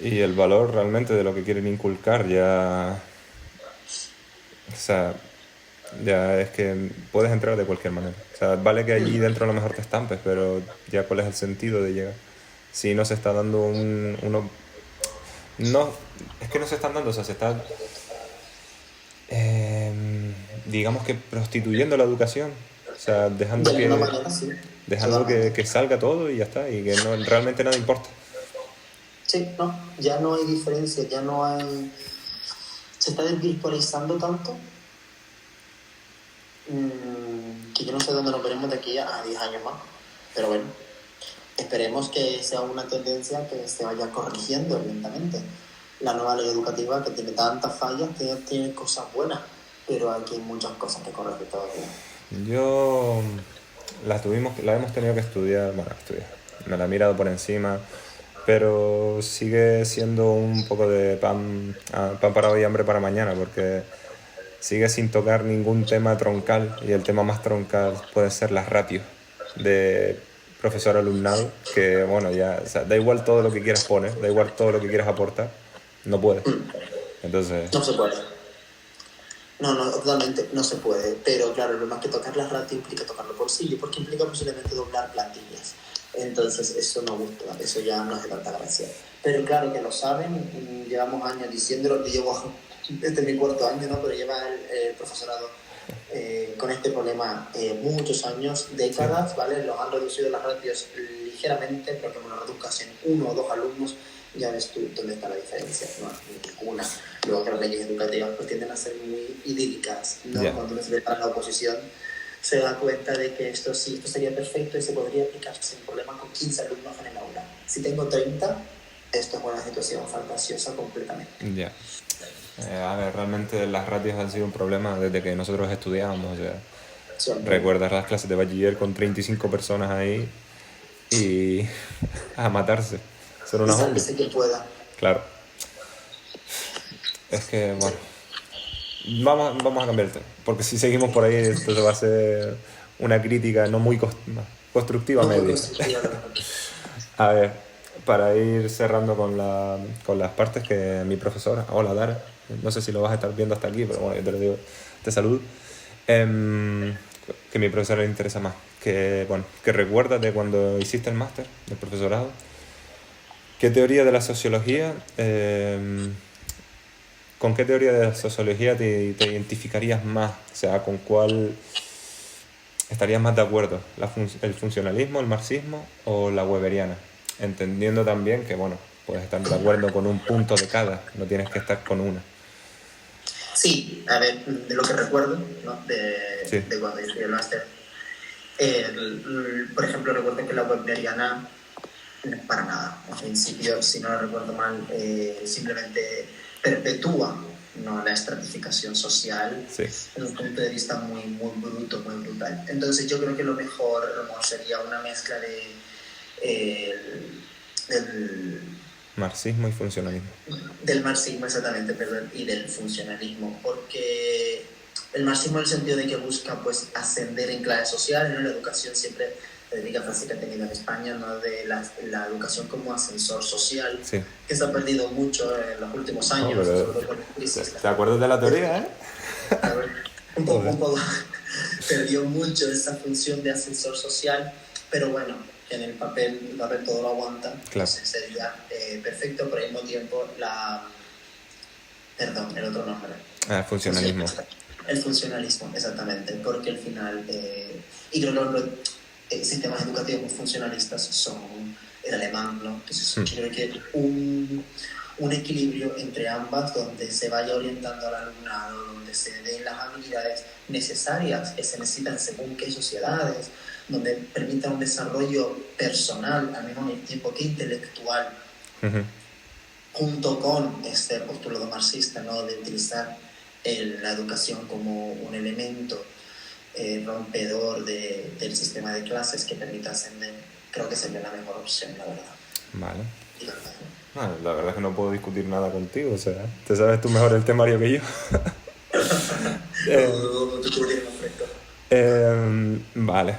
y el valor realmente de lo que quieren inculcar ya... O sea, ya es que puedes entrar de cualquier manera. O sea, vale que allí dentro a lo mejor te estampes, pero ya cuál es el sentido de llegar. Si no se está dando no, es que no se están dando, o sea, se está... digamos que prostituyendo la educación, o sea, dejando que salga todo y ya está, y que no, realmente nada importa. Sí, no, ya no hay diferencia, ya no hay... Se está desvirtualizando tanto que yo no sé dónde nos veremos de aquí a 10 años más, pero bueno, esperemos que sea una tendencia que se vaya corrigiendo lentamente. La nueva ley educativa, que tiene tantas fallas, tiene cosas buenas, pero aquí hay muchas cosas que corregir todavía. Yo la hemos tenido que estudiar, me la he mirado por encima, pero sigue siendo un poco de pan para hoy y hambre para mañana, porque sigue sin tocar ningún tema troncal, y el tema más troncal puede ser las ratios de profesor-alumnado, que bueno, ya, o sea, da igual todo lo que quieras poner, da igual todo lo que quieras aportar, no puedes. Entonces, No se puede. No, no, totalmente no se puede. Pero claro, lo más que tocar la ratio implica tocar los bolsillos, porque implica posiblemente doblar plantillas. Entonces eso no gusta, eso ya no hace tanta gracia. Pero claro que lo saben, llevamos años diciéndolo, que llevo desde mi cuarto año, ¿no? Pero lleva el profesorado con este problema muchos años, décadas, ¿vale? Los han reducido las ratios ligeramente, pero que me lo reduzcas en 1 o 2 alumnos, ya ves tú dónde está la diferencia, no ninguna. Luego que las leyes educativas pues tienden a ser muy idílicas, ¿no? Yeah. Cuando uno se prepara la oposición se da cuenta de que esto sí, esto sería perfecto y se podría aplicar sin problema con 15 alumnos en el aula. Si tengo 30, esto es una situación fantasiosa completamente. ya. A ver, realmente las ratios han sido un problema desde que nosotros estudiábamos. O sea, Siempre. recuerdas las clases de bachiller con 35 personas ahí y a matarse. Son una jungla. Sálvese que pueda. Claro. Es que, bueno, vamos a cambiar el tema, porque si seguimos por ahí, esto va a ser una crítica no muy constructiva No, media. constructiva, la verdad. A ver, para ir cerrando con las partes que mi profesora, hola Dara, no sé si lo vas a estar viendo hasta aquí, pero bueno, yo te lo digo, te saludo, que a mi profesora le interesa más, que, bueno, que recuerdas de cuando hiciste el máster del profesorado, ¿qué teoría de la sociología, con qué teoría de la sociología te identificarías más? O sea, ¿con cuál estarías más de acuerdo? ¿El funcionalismo, el marxismo o la weberiana? Entendiendo también que, bueno, puedes estar de acuerdo con un punto de cada, no tienes que estar con una. Sí, a ver, de lo que recuerdo, ¿no? Sí. De cuando hice el máster, por ejemplo, recuerdo que la weberiana, para nada, en principio, si no lo recuerdo mal, simplemente perpetúa, ¿no?, la estratificación social, Sí. en un punto de vista muy, muy bruto, muy brutal. Entonces yo creo que lo mejor sería una mezcla del Marxismo y funcionalismo. del marxismo, exactamente, perdón, y del funcionalismo, porque el marxismo en el sentido de que busca pues ascender en clase social, ¿no? La educación siempre, la típica frase que ha tenido en España, ¿no?, de la educación como ascensor social, Sí. que se ha perdido mucho en los últimos años, No, pero sobre todo con la crisis. ¿te acuerdas de la teoría, eh? Un poco perdió mucho esa función de ascensor social, pero bueno, en el papel todo lo aguanta, Claro. entonces sería perfecto, pero al mismo tiempo el otro nombre. Funcionalismo. El funcionalismo, exactamente, porque al final, y creo que los sistemas educativos muy funcionalistas son el alemán, ¿no? Entonces yo creo que un equilibrio entre ambas, donde se vaya orientando al alumnado, donde se den las habilidades necesarias que se necesitan según qué sociedades, donde permita un desarrollo personal al mismo tiempo que intelectual, junto con este postulado marxista, ¿no?, de utilizar la educación como un elemento rompedor del sistema de clases que permita ascender, creo que sería la mejor opción, la verdad. Vale. Bueno, la verdad es que no puedo discutir nada contigo, o sea, te sabes tú mejor el temario que yo. Vale.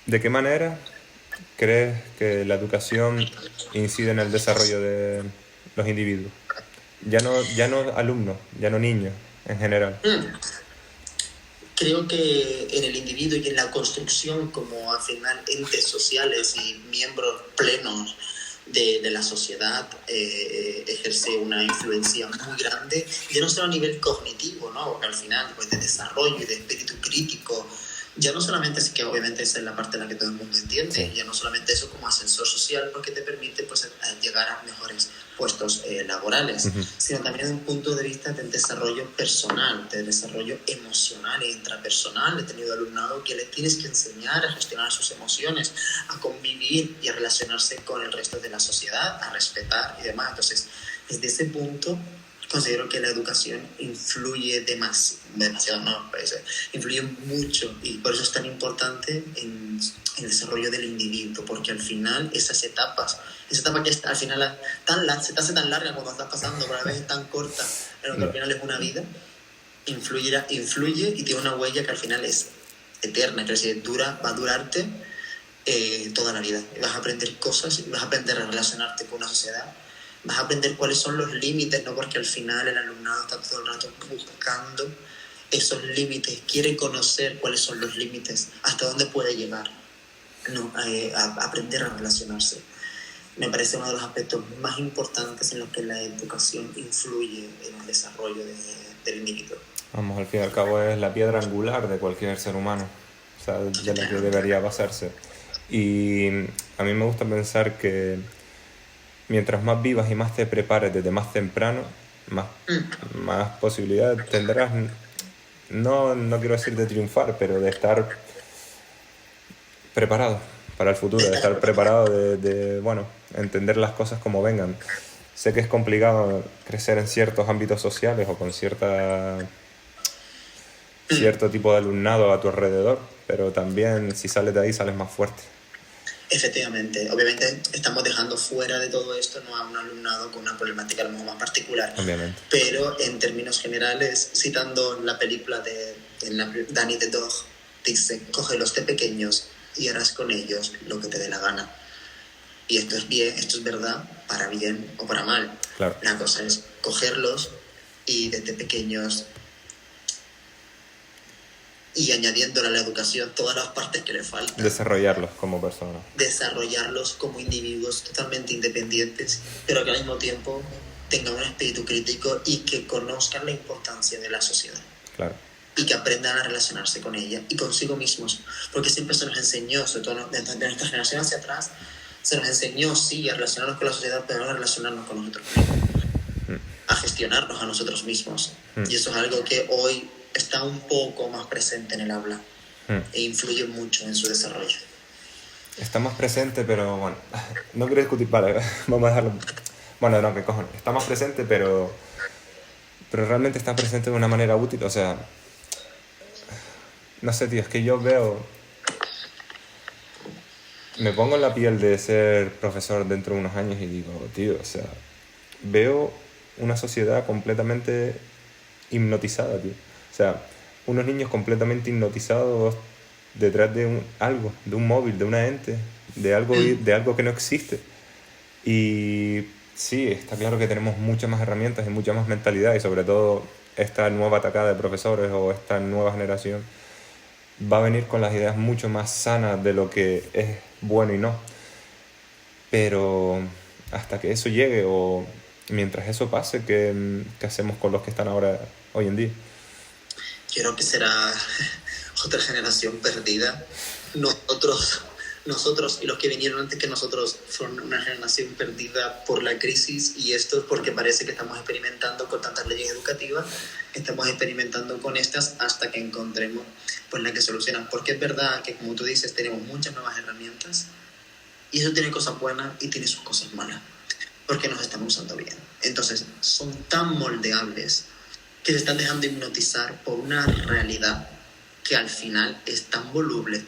¿De qué manera crees que la educación incide en el desarrollo de los individuos? Ya no alumnos, ya no niños, en general. Creo que en el individuo y en la construcción como al final entes sociales y miembros plenos de la sociedad ejerce una influencia muy grande, ya no solo a nivel cognitivo, ¿no?, porque al final pues de desarrollo y de espíritu crítico, ya no solamente es que obviamente esa es la parte en la que todo el mundo entiende, sí, ya no solamente eso como ascensor social, porque te permite pues llegar a mejores puestos laborales, sino también desde un punto de vista del desarrollo personal, del desarrollo emocional e intrapersonal. He tenido alumnado que le tienes que enseñar a gestionar sus emociones, a convivir y a relacionarse con el resto de la sociedad, a respetar y demás. Entonces, desde ese punto, considero que la educación influye demasiado, no, me parece, influye mucho, y por eso es tan importante en el desarrollo del individuo, porque al final esa etapa que al final se te hace tan larga cuando estás pasando, pero a veces tan corta, pero que al final es una vida, influye y tiene una huella que al final es eterna, que es decir, va a durarte toda la vida. Y vas a aprender cosas, y vas a aprender a relacionarte con una sociedad, vas a aprender cuáles son los límites, ¿no? Porque al final el alumnado está todo el rato buscando esos límites, quiere conocer cuáles son los límites, hasta dónde puede llegar, ¿no? A aprender a relacionarse. Me parece uno de los aspectos más importantes en los que la educación influye en el desarrollo del individuo. Vamos, al fin y al cabo es la piedra angular de cualquier ser humano, o sea, de la que debería basarse. Y a mí me gusta pensar que mientras más vivas y más te prepares desde más temprano, más posibilidades tendrás, no quiero decir de triunfar, pero de estar preparado para el futuro, de estar preparado de entender las cosas como vengan. Sé que es complicado crecer en ciertos ámbitos sociales o con cierto tipo de alumnado a tu alrededor, pero también si sales de ahí sales más fuerte. Efectivamente, obviamente estamos dejando fuera de todo esto, ¿no?, a un alumnado con una problemática a lo mejor más particular. Obviamente. Pero en términos generales, citando la película de Danny the Dog, dice: cógelos de pequeños y harás con ellos lo que te dé la gana. Y esto es verdad, para bien o para mal. Claro. La cosa es cogerlos y desde pequeños, y añadiéndole a la educación todas las partes que le faltan. Desarrollarlos como personas. Desarrollarlos como individuos totalmente independientes, pero que al mismo tiempo tengan un espíritu crítico y que conozcan la importancia de la sociedad. Claro. Y que aprendan a relacionarse con ella y consigo mismos. Porque siempre se nos enseñó, sobre todo de nuestra generación hacia atrás, se nos enseñó, sí, a relacionarnos con la sociedad, pero no a relacionarnos con nosotros mismos. A gestionarnos a nosotros mismos. Y eso es algo que hoy está un poco más presente en el habla e influye mucho en su desarrollo. Está más presente, pero bueno, no quiero discutir, vale, vamos a dejarlo. Bueno, no, qué cojones, está más presente, pero realmente está presente de una manera útil, o sea, no sé, tío, es que yo me pongo en la piel de ser profesor dentro de unos años y digo, tío, o sea, veo una sociedad completamente hipnotizada, tío. O sea, unos niños completamente hipnotizados detrás de un móvil, de una ente, de algo que no existe. Y sí, está claro que tenemos muchas más herramientas y mucha más mentalidad, y sobre todo esta nueva atacada de profesores o esta nueva generación va a venir con las ideas mucho más sanas de lo que es bueno y no. Pero hasta que eso llegue, o mientras eso pase, ¿qué hacemos con los que están hoy en día? Creo que será otra generación perdida. Nosotros y los que vinieron antes que nosotros fueron una generación perdida por la crisis, y esto es porque parece que estamos experimentando con tantas leyes educativas, estamos experimentando con estas hasta que encontremos pues la que solucionan, porque es verdad que, como tú dices, tenemos muchas nuevas herramientas y eso tiene cosas buenas y tiene sus cosas malas, porque nos estamos usando bien. Entonces son tan moldeables que se están dejando hipnotizar por una realidad que al final es tan voluble,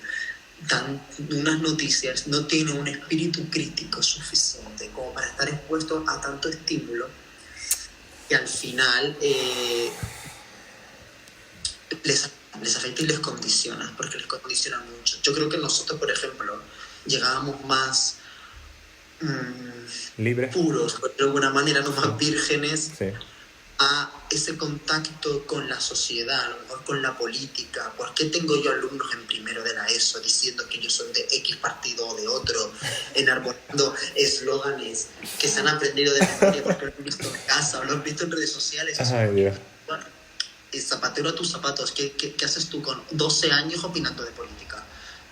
unas noticias no tienen un espíritu crítico suficiente como para estar expuestos a tanto estímulo, que al final les afecta y les condiciona, porque les condiciona mucho. Yo creo que nosotros, por ejemplo, llegábamos más libres, puros, de alguna manera, no más vírgenes, sí, a ese contacto con la sociedad, a lo mejor con la política. ¿Por qué tengo yo alumnos en primero de la ESO diciendo que ellos son de X partido o de otro, enarbolando eslóganes que se han aprendido de memoria porque lo han visto en casa o lo han visto en redes sociales? Ay, Dios. Bueno, y zapatero a tus zapatos. ¿Qué haces tú con 12 años opinando de política?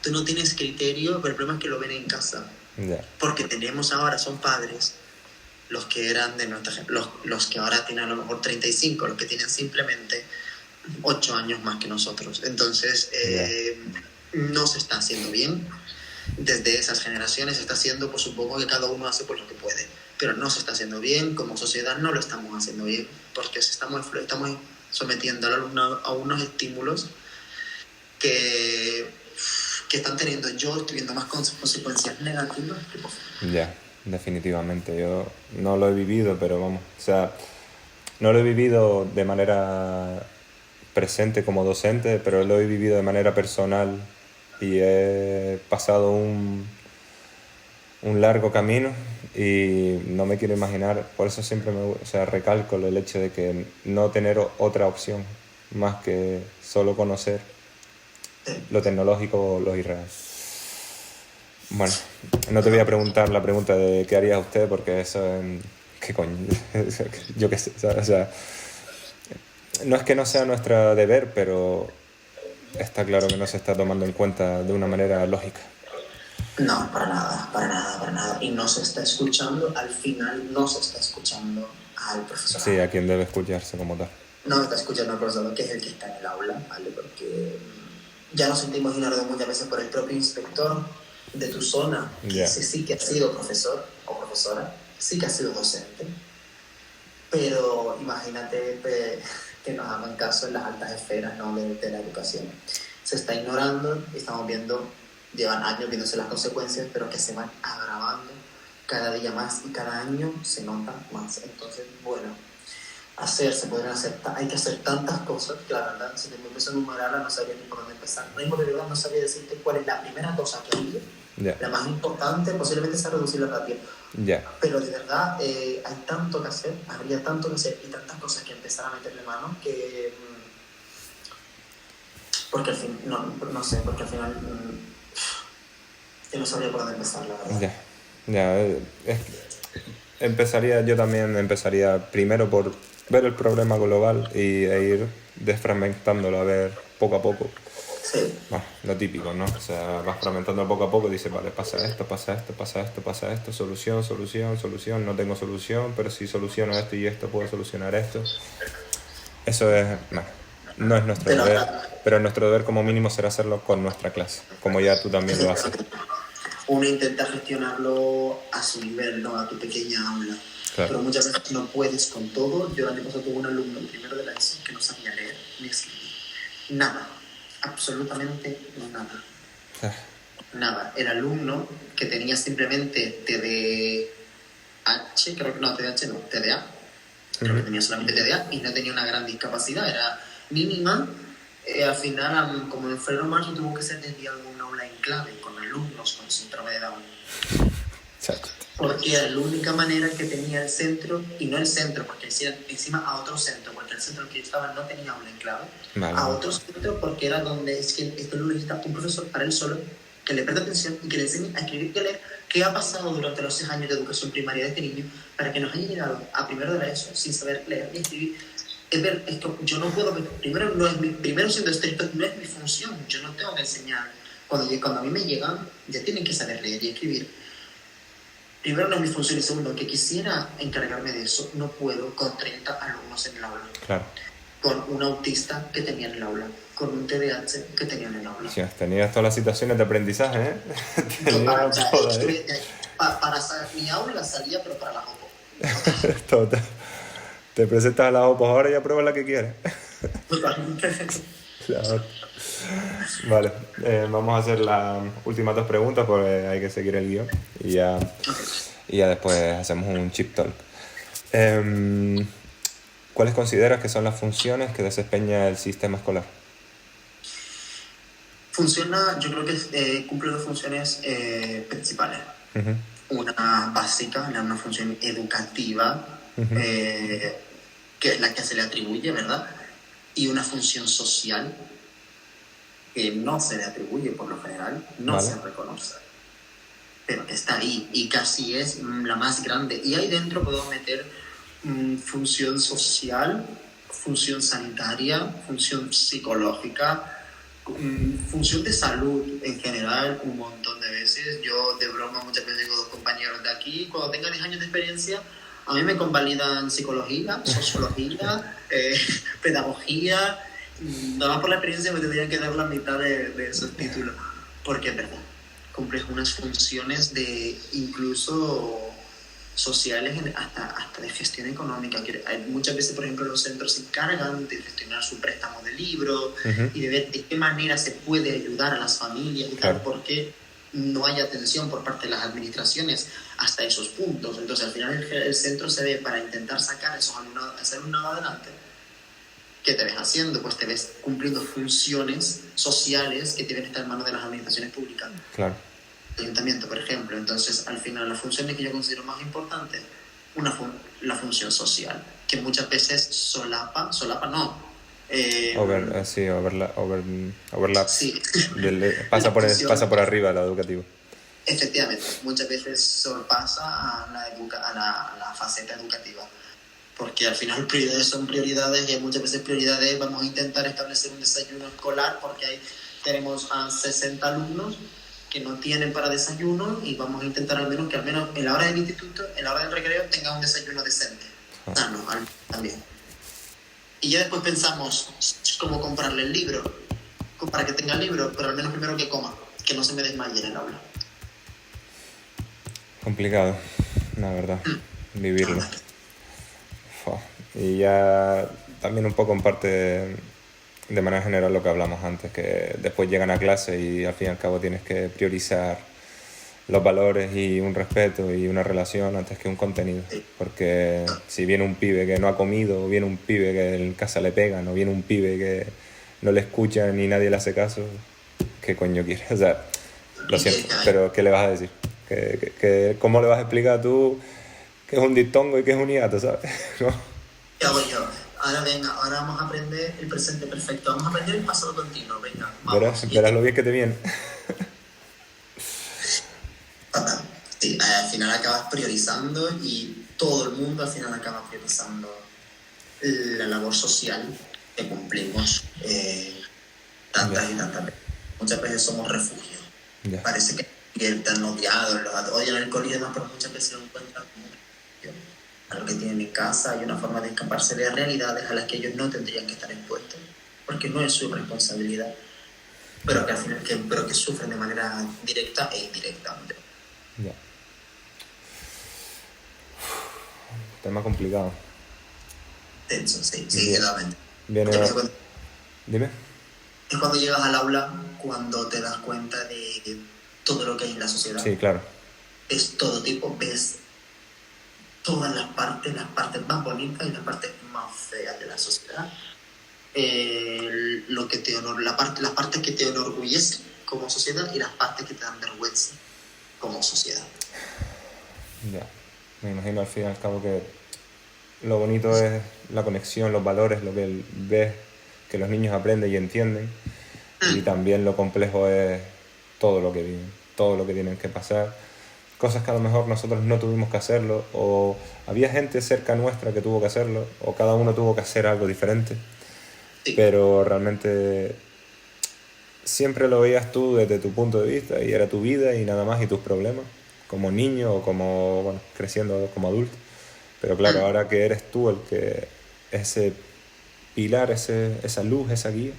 Tú no tienes criterio, pero el problema es que lo ven en casa. Yeah. Porque tenemos ahora, son padres, los que eran de nuestra, los que ahora tienen a lo mejor 35, los que tienen simplemente 8 años más que nosotros. Entonces, no se está haciendo bien. Desde esas generaciones se está haciendo, pues supongo que cada uno hace por lo que puede. pero no se está haciendo bien, como sociedad no lo estamos haciendo bien, porque estamos sometiendo al alumnado a unos estímulos que están teniendo, yo estoy viendo más consecuencias negativas que positivas. Ya, definitivamente. Yo no lo he vivido, pero vamos, o sea, no lo he vivido de manera presente como docente, pero lo he vivido de manera personal y he pasado un largo camino y no me quiero imaginar, por eso siempre recalco el hecho de que no tener otra opción más que solo conocer lo tecnológico o lo irreal. Bueno, no te voy a preguntar la pregunta de qué haría usted porque eso es... ¿Qué coño? Yo qué sé, ¿sabes? O sea, no es que no sea nuestro deber, pero está claro que no se está tomando en cuenta de una manera lógica. No, para nada, para nada, para nada. Y no se está escuchando, al final no se está escuchando al profesor. Sí, a quien debe escucharse como tal. No se está escuchando al profesor, que es el que está en el aula, ¿vale? Porque ya nos sentimos ignorados muchas veces por el propio inspector de tu zona, que sí que ha sido profesor o profesora, sí que ha sido docente, pero imagínate que nos hagan caso en las altas esferas, ¿no?, de la educación. Se está ignorando y estamos viendo, llevan años viéndose las consecuencias, pero que se van agravando cada día más y cada año se nota más. Entonces, bueno, hay que hacer tantas cosas que la verdad, si me empiezo a enumerarla, no sabía ni por dónde empezar. No, de verdad no sabía decirte cuál es la primera cosa que hay. La más importante posiblemente sea reducir la ratio. Pero de verdad hay tanto que hacer, habría tanto que hacer y tantas cosas que empezar a meterle mano que... porque al fin, no sé, porque al final yo no sabría por dónde empezar, la verdad. Yo también empezaría primero por ver el problema global e ir desfragmentándolo, a ver poco a poco. Sí. Bueno, lo típico, ¿no? O sea, vas fragmentando poco a poco y dices, vale, pasa esto, pasa esto, pasa esto, pasa esto, solución, no tengo solución, pero si soluciono esto y esto, puedo solucionar esto. Eso es, no es nuestro deber, pero nuestro deber como mínimo será hacerlo con nuestra clase, como ya tú también lo haces. Uno intenta gestionarlo a su nivel, ¿no?, a tu pequeña aula. Claro. Pero muchas veces no puedes con todo. Yo el año pasado tuve un alumno primero de la ESO que no sabía leer ni escribir. Nada. Absolutamente nada. Nada. El alumno que tenía simplemente TDAH, TDA. Creo que tenía solamente TDA y no tenía una gran discapacidad, era mínima. Al final, como en febrero o marzo, tuvo que ser desviado a una aula en clave con alumnos con síndrome de Down. Porque era la única manera que tenía el centro, y no el centro, porque decían encima a otro centro, porque el centro en que yo estaba no tenía aula en clave, a otro centro porque era donde es que esto lo necesita un profesor para él solo, que le preste atención y que le enseñe a escribir y a leer. ¿Qué ha pasado durante los 6 años de educación primaria de este niño para que nos haya llegado a primero de la ESO sin saber leer ni escribir? Esto, yo no puedo, primero siendo estricto, no es mi función, yo no tengo que enseñar. Cuando a mí me llegan, ya tienen que saber leer y escribir. Primero no es mi función y segundo, que quisiera encargarme de eso, no puedo con 30 alumnos en el aula. Claro. Con un autista que tenía en el aula, con un TDAH que tenía en el aula. Sí, tenías todas las situaciones de aprendizaje, ¿eh? Para mi aula salía, pero para la OPO. Total. Te presentas a la OPO ahora y apruebas la que quieres. Totalmente. Claro. Vale, vamos a hacer las últimas 2 preguntas porque hay que seguir el guión y ya después hacemos un chip talk. ¿Cuáles consideras que son las funciones que desempeña el sistema escolar? Yo creo que cumple 2 funciones principales. Una básica, una función educativa, que es la que se le atribuye, ¿verdad? Y una función social que no se le atribuye por lo general, no se reconoce, pero que está ahí y casi es la más grande. Y ahí dentro podemos meter función social, función sanitaria, función psicológica, función de salud en general, un montón de veces. Yo de broma muchas veces digo a 2 compañeros de aquí, cuando tengan 10 años de experiencia, a mí me convalidan psicología, sociología, pedagogía. Nada más por la experiencia me tendrían que dar la mitad de esos títulos, porque es verdad, cumples unas funciones de incluso sociales hasta de gestión económica. Muchas veces, por ejemplo, los centros se encargan de gestionar su préstamo de libro y de ver de qué manera se puede ayudar a las familias y tal, porque no hay atención por parte de las administraciones hasta esos puntos. Entonces, al final el centro se ve para intentar sacar ese alumnado adelante. ¿Qué te ves haciendo? Pues te ves cumpliendo funciones sociales que deben estar en manos de las administraciones públicas. Claro. Ayuntamiento, por ejemplo. Entonces, al final, las funciones que yo considero más importantes, la función social, que muchas veces solapa no. Overlap. Sí. Pasa por arriba la educativa. Efectivamente, muchas veces sobrepasa a la faceta educativa. Porque al final prioridades son prioridades y hay muchas veces prioridades. Vamos a intentar establecer un desayuno escolar porque ahí tenemos a 60 alumnos que no tienen para desayuno y vamos a intentar al menos en la hora del instituto, en la hora del recreo, tenga un desayuno decente. Sano, también. Y ya después pensamos cómo comprarle el libro, para que tenga el libro, pero al menos primero que coma, que no se me desmaye en el aula. Complicado, la verdad, vivirlo. Y ya también un poco en parte de manera general lo que hablamos antes, que después llegan a clase y al fin y al cabo tienes que priorizar los valores y un respeto y una relación antes que un contenido, porque si viene un pibe que no ha comido, o viene un pibe que en casa le pegan, o viene un pibe que no le escuchan ni nadie le hace caso, ¿qué coño quiere? O sea, lo siento, pero ¿qué le vas a decir? ¿Cómo le vas a explicar tú qué es un diptongo y qué es un hiato, sabes? ¿No? ¿Qué hago yo? Ahora vamos a aprender el presente perfecto, vamos a aprender el pasado continuo, venga, vamos. Verás lo bien que te viene. Sí, al final acabas priorizando y todo el mundo al final acaba priorizando la labor social que cumplimos tantas y tantas veces. Muchas veces somos refugio. Parece que están odiados, los odian el colegio, pero muchas veces lo encuentran como refugio. A lo que tienen en casa hay una forma de escaparse de realidades a las que ellos no tendrían que estar expuestos, porque no es su responsabilidad, pero que al final que sufren de manera directa e indirecta. Ya. Tema complicado. Tenso, sí, totalmente. Dime. Es cuando llegas al aula cuando te das cuenta de todo lo que hay en la sociedad. Sí, claro. Es todo tipo, ves todas las partes más bonitas y las partes más feas de la sociedad. Las partes que te enorgullecen como sociedad y las partes que te dan vergüenza como sociedad. Ya, me imagino al fin y al cabo que lo bonito es la conexión, los valores, lo que ves que los niños aprenden y entienden, y también lo complejo es todo lo que viven, todo lo que tienen que pasar, cosas que a lo mejor nosotros no tuvimos que hacerlo, o había gente cerca nuestra que tuvo que hacerlo, o cada uno tuvo que hacer algo diferente, pero realmente siempre lo veías tú desde tu punto de vista y era tu vida y nada más, y tus problemas como niño o como creciendo como adulto. Pero claro, ahora que eres tú el que ese pilar, esa luz, esa guía,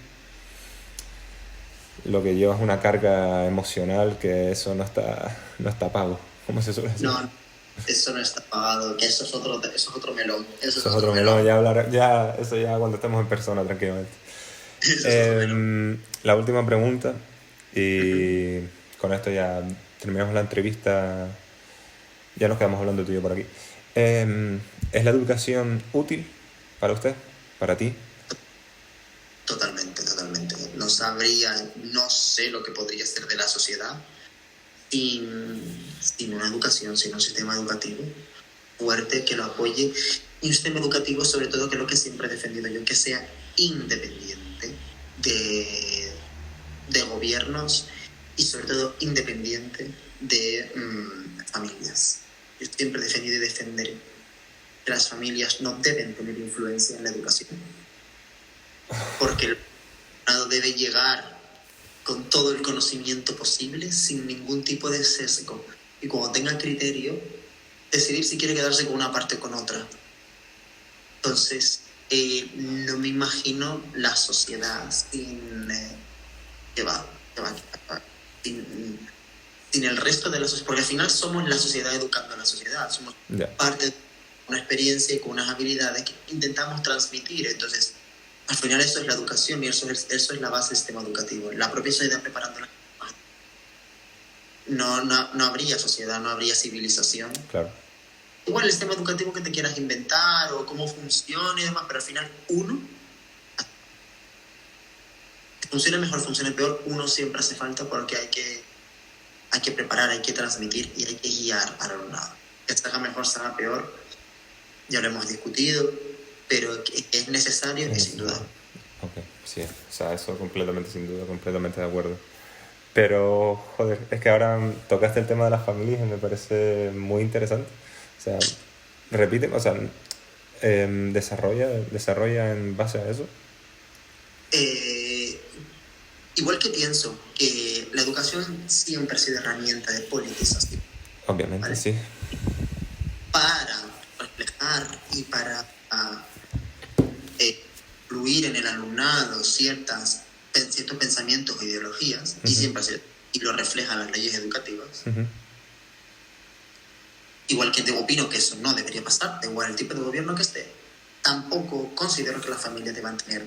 lo que llevas es una carga emocional que eso no está pago, como se suele decir. No, eso no está pagado, que eso es otro melón. Eso es otro melón, eso ya cuando estemos en persona, tranquilamente. La última pregunta, y con esto ya terminamos la entrevista, ya nos quedamos hablando tú y yo por aquí. ¿Es la educación útil para usted, para ti? Totalmente. No sé lo que podría ser de la sociedad sin una educación, sin un sistema educativo fuerte que lo apoye, y un sistema educativo sobre todo, que es lo que siempre he defendido yo, que sea independiente de gobiernos y sobre todo independiente de familias. Yo siempre he defendido y defenderé que las familias no deben tener influencia en la educación, porque el alumnado debe llegar con todo el conocimiento posible sin ningún tipo de sesgo, y cuando tenga criterio decidir si quiere quedarse con una parte o con otra. Entonces no me imagino la sociedad sin sin el resto de la sociedad, porque al final somos la sociedad educando a la sociedad, somos parte de una experiencia y con unas habilidades que intentamos transmitir. Entonces, al final eso es la educación y eso es la base del sistema educativo. La propia sociedad preparándola. No habría sociedad, no habría civilización. Claro. Igual el sistema educativo que te quieras inventar o cómo funciona y demás, pero al final funcione mejor, funcione peor, uno siempre hace falta porque hay que preparar, hay que transmitir y hay que guiar al alumnado. Que se haga mejor, se haga peor, ya lo hemos discutido, pero que es necesario, es sin duda. Ok, sí, o sea, eso completamente, sin duda, completamente de acuerdo. Pero, joder, es que ahora tocaste el tema de las familias y me parece muy interesante. O sea, repite, o sea, desarrolla en base a eso. Igual que pienso que la educación siempre ha sido herramienta de politización. Obviamente, ¿vale? Sí. Para reflejar y para incluir en el alumnado ciertos pensamientos o ideologías, y siempre y lo reflejan las leyes educativas. Igual que te opino que eso no debería pasar, da igual el tipo de gobierno que esté, tampoco considero que las familias deban tener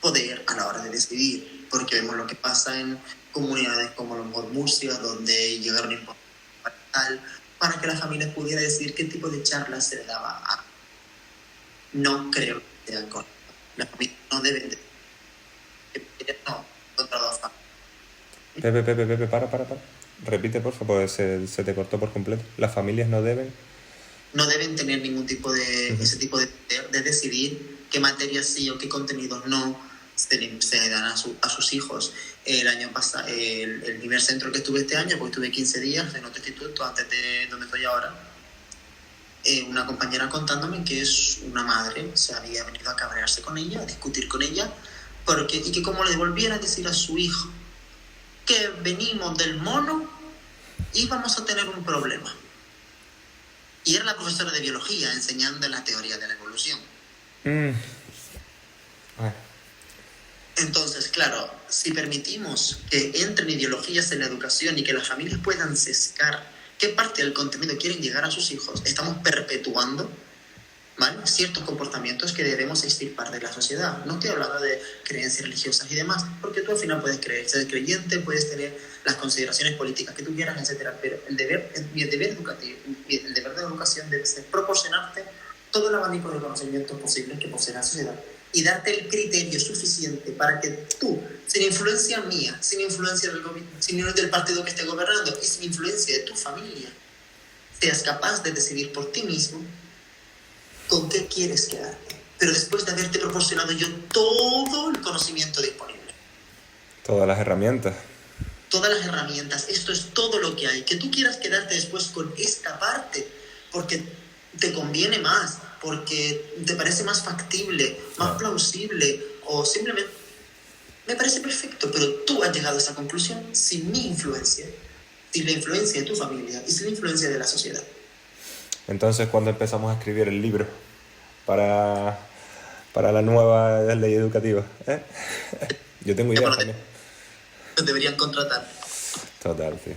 poder a la hora de decidir, porque vemos lo que pasa en comunidades como a lo mejor Murcia, donde llegaron impuestos para que las familias pudieran decidir qué tipo de charlas se les daba a... No creo que sea correcto. Las familias no deben de... No, contra dos familias. Pepe, para. Repite, por favor, se te cortó por completo. Las familias no deben tener ningún tipo de... ese tipo de decidir qué materias sí o qué contenidos no se dan a sus hijos. El año pasado, el primer centro que estuve este año, porque estuve 15 días en otro instituto antes de donde estoy ahora, una compañera contándome que es una madre, se había venido a cabrearse con ella, a discutir con ella, y que como le volviera a decir a su hijo que venimos del mono, íbamos a tener un problema. Y era la profesora de biología enseñando la teoría de la evolución. Entonces, claro, si permitimos que entren ideologías en la educación y que las familias puedan sesgar qué parte del contenido quieren llegar a sus hijos, estamos perpetuando, ¿vale?, ciertos comportamientos que debemos extirpar de la sociedad. No estoy hablando de creencias religiosas y demás, porque tú al final puedes ser creyente, puedes tener las consideraciones políticas que tú quieras, etcétera, pero el deber educativo, el deber de educación debe ser proporcionarte todo el abanico de conocimientos posibles que posee la sociedad y darte el criterio suficiente para que tú, sin influencia mía, sin influencia del partido que esté gobernando y sin influencia de tu familia, seas capaz de decidir por ti mismo con qué quieres quedarte, pero después de haberte proporcionado yo todo el conocimiento disponible. Todas las herramientas. Esto es todo lo que hay. Que tú quieras quedarte después con esta parte porque te conviene más, porque te parece más factible, más plausible, o simplemente me parece perfecto, pero tú has llegado a esa conclusión sin mi influencia, sin la influencia de tu familia y sin la influencia de la sociedad. Entonces, ¿cuándo empezamos a escribir el libro para la nueva ley educativa? Yo tengo ideas también. Nos deberían contratar. Total, sí.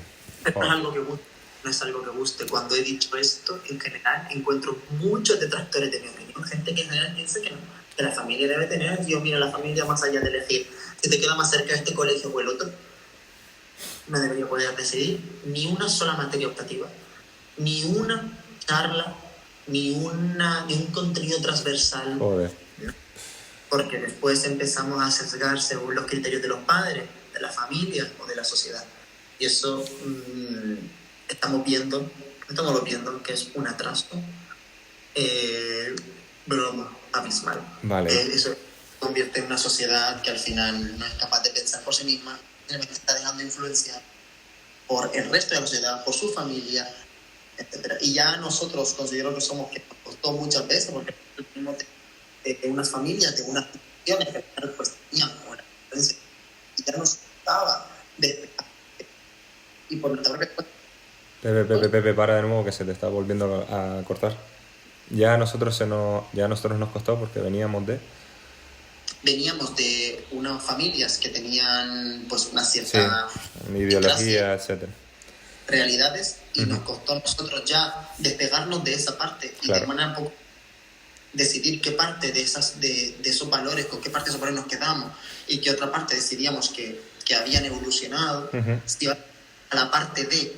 No es algo que guste, no es algo que guste. Cuando he dicho esto, en general, encuentro muchos detractores de mi opinión. Gente que en general piensa que la familia debe tener. Yo miro a la familia más allá de elegir si te queda más cerca de este colegio o el otro. No debería poder decidir ni una sola materia optativa, ni una charla, ni un contenido transversal. Joder. Porque después empezamos a sesgar según los criterios de los padres, de la familia o de la sociedad. Y eso estamos viendo que es un atraso, pero abismal. Vale. Eso convierte en una sociedad que al final no es capaz de pensar por sí misma, simplemente está dejando influencia por el resto de la sociedad, por su familia, etc. Y ya nosotros considero que somos, que nos costó muchas veces, porque venimos de unas familias, de unas instituciones que pues tenían una influencia y ya nos gustaba y por nuestra propia... Pepe, para de nuevo, que se te está volviendo a cortar. Ya a nosotros nos costó porque veníamos de unas familias que tenían pues una cierta ideología, etcétera. realidades y nos costó a nosotros ya despegarnos de esa parte y Claro. de manera un poco decidir qué parte de esos valores, con qué parte de esos valores nos quedamos y qué otra parte decidíamos que habían evolucionado, si iba a la parte de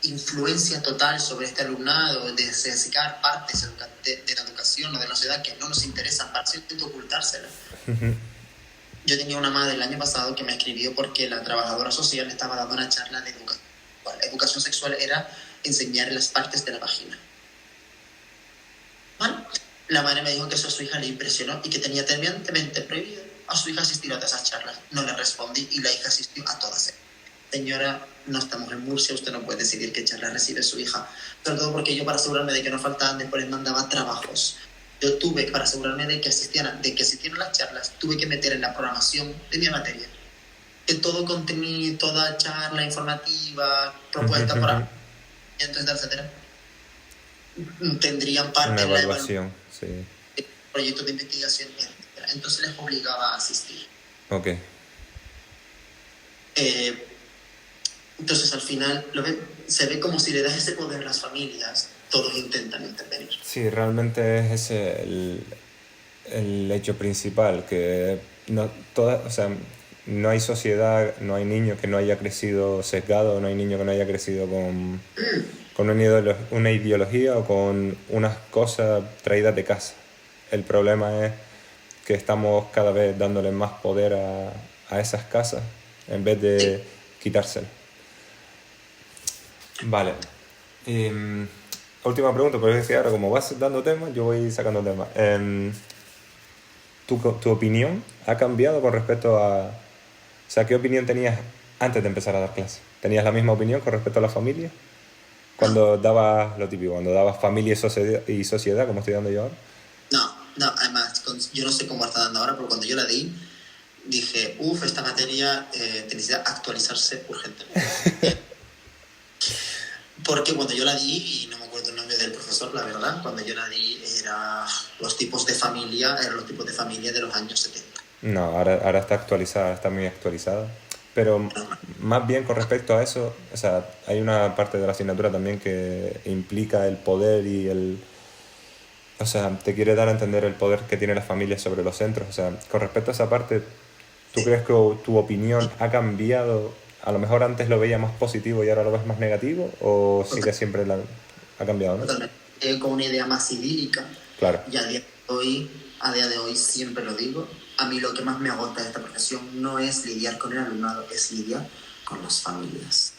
influencia total sobre este alumnado, de sacar partes de la educación o de la sociedad que no nos interesan para siempre ocultárselas. Yo tenía una madre el año pasado que me escribió porque la trabajadora social le estaba dando una charla de educación. La educación sexual era enseñar las partes de la vagina. ¿Vale? La madre me dijo que eso a su hija le impresionó y que tenía terminantemente prohibido a su hija asistir a todas esas charlas. No le respondí y la hija asistió a todas. Señora, no estamos en Murcia, usted no puede decidir qué charla recibe su hija. Sobre todo porque yo, para asegurarme de que no faltaban, después les mandaba trabajos. Yo tuve, para asegurarme de que asistieran a las charlas, tuve que meter en la programación de mi materia que todo contenido, toda charla informativa, propuesta por etcétera, tendrían parte Una en la evaluación, sí. proyectos de investigación, etcétera. Entonces les obligaba a asistir. Ok. Entonces al final se ve como si le das ese poder a las familias, todos intentan intervenir. Sí, realmente es ese el hecho principal, que o sea, no hay sociedad, no hay niño que no haya crecido sesgado, no hay niño que no haya crecido con una ideología o con unas cosas traídas de casa. El problema es que estamos cada vez dándole más poder a esas casas en vez de quitárselo. Vale. Última pregunta, porque es que ahora como vas dando temas, yo voy sacando temas. ¿Tu opinión ha cambiado con respecto a... O sea, ¿qué opinión tenías antes de empezar a dar clases? ¿Tenías la misma opinión con respecto a la familia? Cuando dabas lo típico, cuando dabas familia y sociedad, como estoy dando yo ahora. No, además, yo no sé cómo está dando ahora, pero cuando yo la di, dije, esta materia necesita actualizarse urgentemente. Porque cuando yo la di, y no me acuerdo el nombre del profesor, la verdad, cuando yo la di eran los tipos de familia de los años 70. No, ahora está actualizada, está muy actualizada. Pero más bien con respecto a eso, o sea, hay una parte de la asignatura también que implica el poder y el... O sea, te quiere dar a entender el poder que tiene la familia sobre los centros. O sea, con respecto a esa parte, ¿tú crees que tu opinión ha cambiado? A lo mejor antes lo veía más positivo y ahora lo ves más negativo, o sí que siempre ha cambiado, ¿no? Totalmente. Con una idea más idílica. Claro. Y a día de hoy siempre lo digo, a mí lo que más me agota de esta profesión no es lidiar con el alumnado, es lidiar con las familias.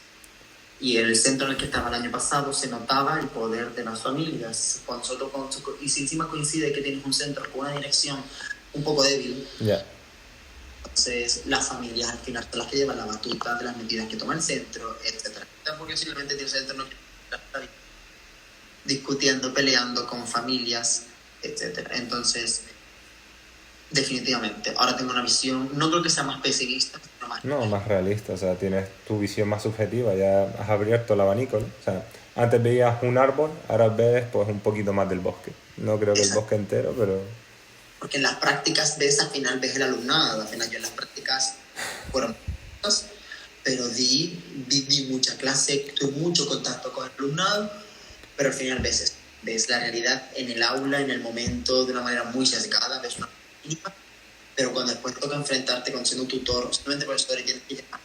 Y en el centro en el que estaba el año pasado se notaba el poder de las familias. Y si encima coincide que tienes un centro con una dirección un poco débil, entonces las familias al final son las que llevan la batuta de las medidas que toma el centro, etc. Porque simplemente el centro no quiere estar discutiendo, peleando con familias, etc. Entonces, definitivamente, ahora tengo una visión, no creo que sea más pesimista, sino más realista. O sea, tienes tu visión más subjetiva, ya has abierto el abanico, ¿no? O sea, antes veías un árbol, ahora ves pues un poquito más del bosque. No creo que el bosque entero, pero... Porque en las prácticas al final ves el alumnado, al final yo en las prácticas fueron muchas, pero di mucha clase, tuve mucho contacto con el alumnado, pero al final ves la realidad en el aula, en el momento, de una manera muy sesgada, ves una mínima, pero cuando después toca enfrentarte con siendo un tutor, simplemente profesor y tienes que llamar.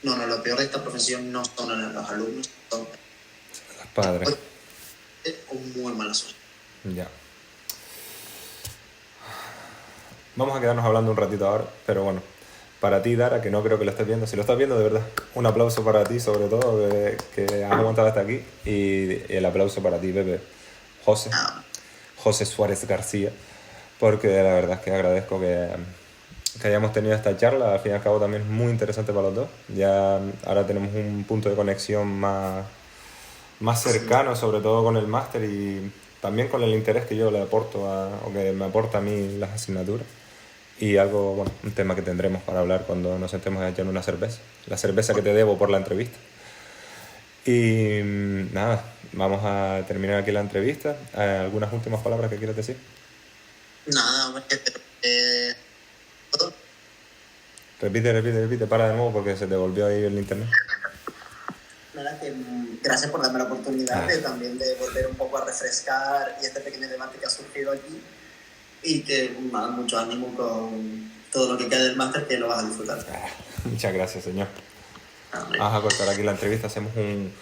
No, lo peor de esta profesión no son los alumnos, son los padres. Con muy mala suerte. Ya. Vamos a quedarnos hablando un ratito ahora, pero bueno, para ti, Dara, que no creo que lo estés viendo, si lo estás viendo, de verdad, un aplauso para ti, sobre todo, que has aguantado hasta aquí, y el aplauso para ti, Pepe. José Suárez García, porque la verdad es que agradezco que hayamos tenido esta charla. Al fin y al cabo también es muy interesante para los dos. Ya ahora tenemos un punto de conexión más cercano, sobre todo con el máster y también con el interés que yo le aporto o que me aporta a mí las asignaturas. Y algo, bueno, un tema que tendremos para hablar cuando nos sentemos a echar una cerveza. La cerveza que te debo por la entrevista. Y nada, vamos a terminar aquí la entrevista. ¿Algunas últimas palabras que quieras decir? Nada, Repite, para de nuevo porque se te volvió ahí el internet. Nada, que gracias por darme la oportunidad de también de volver un poco a refrescar y este pequeño debate que ha surgido aquí y que mucho ánimo con todo lo que queda del máster, que lo vas a disfrutar. Muchas gracias, señor. Hombre. Vamos a cortar aquí la entrevista, hacemos un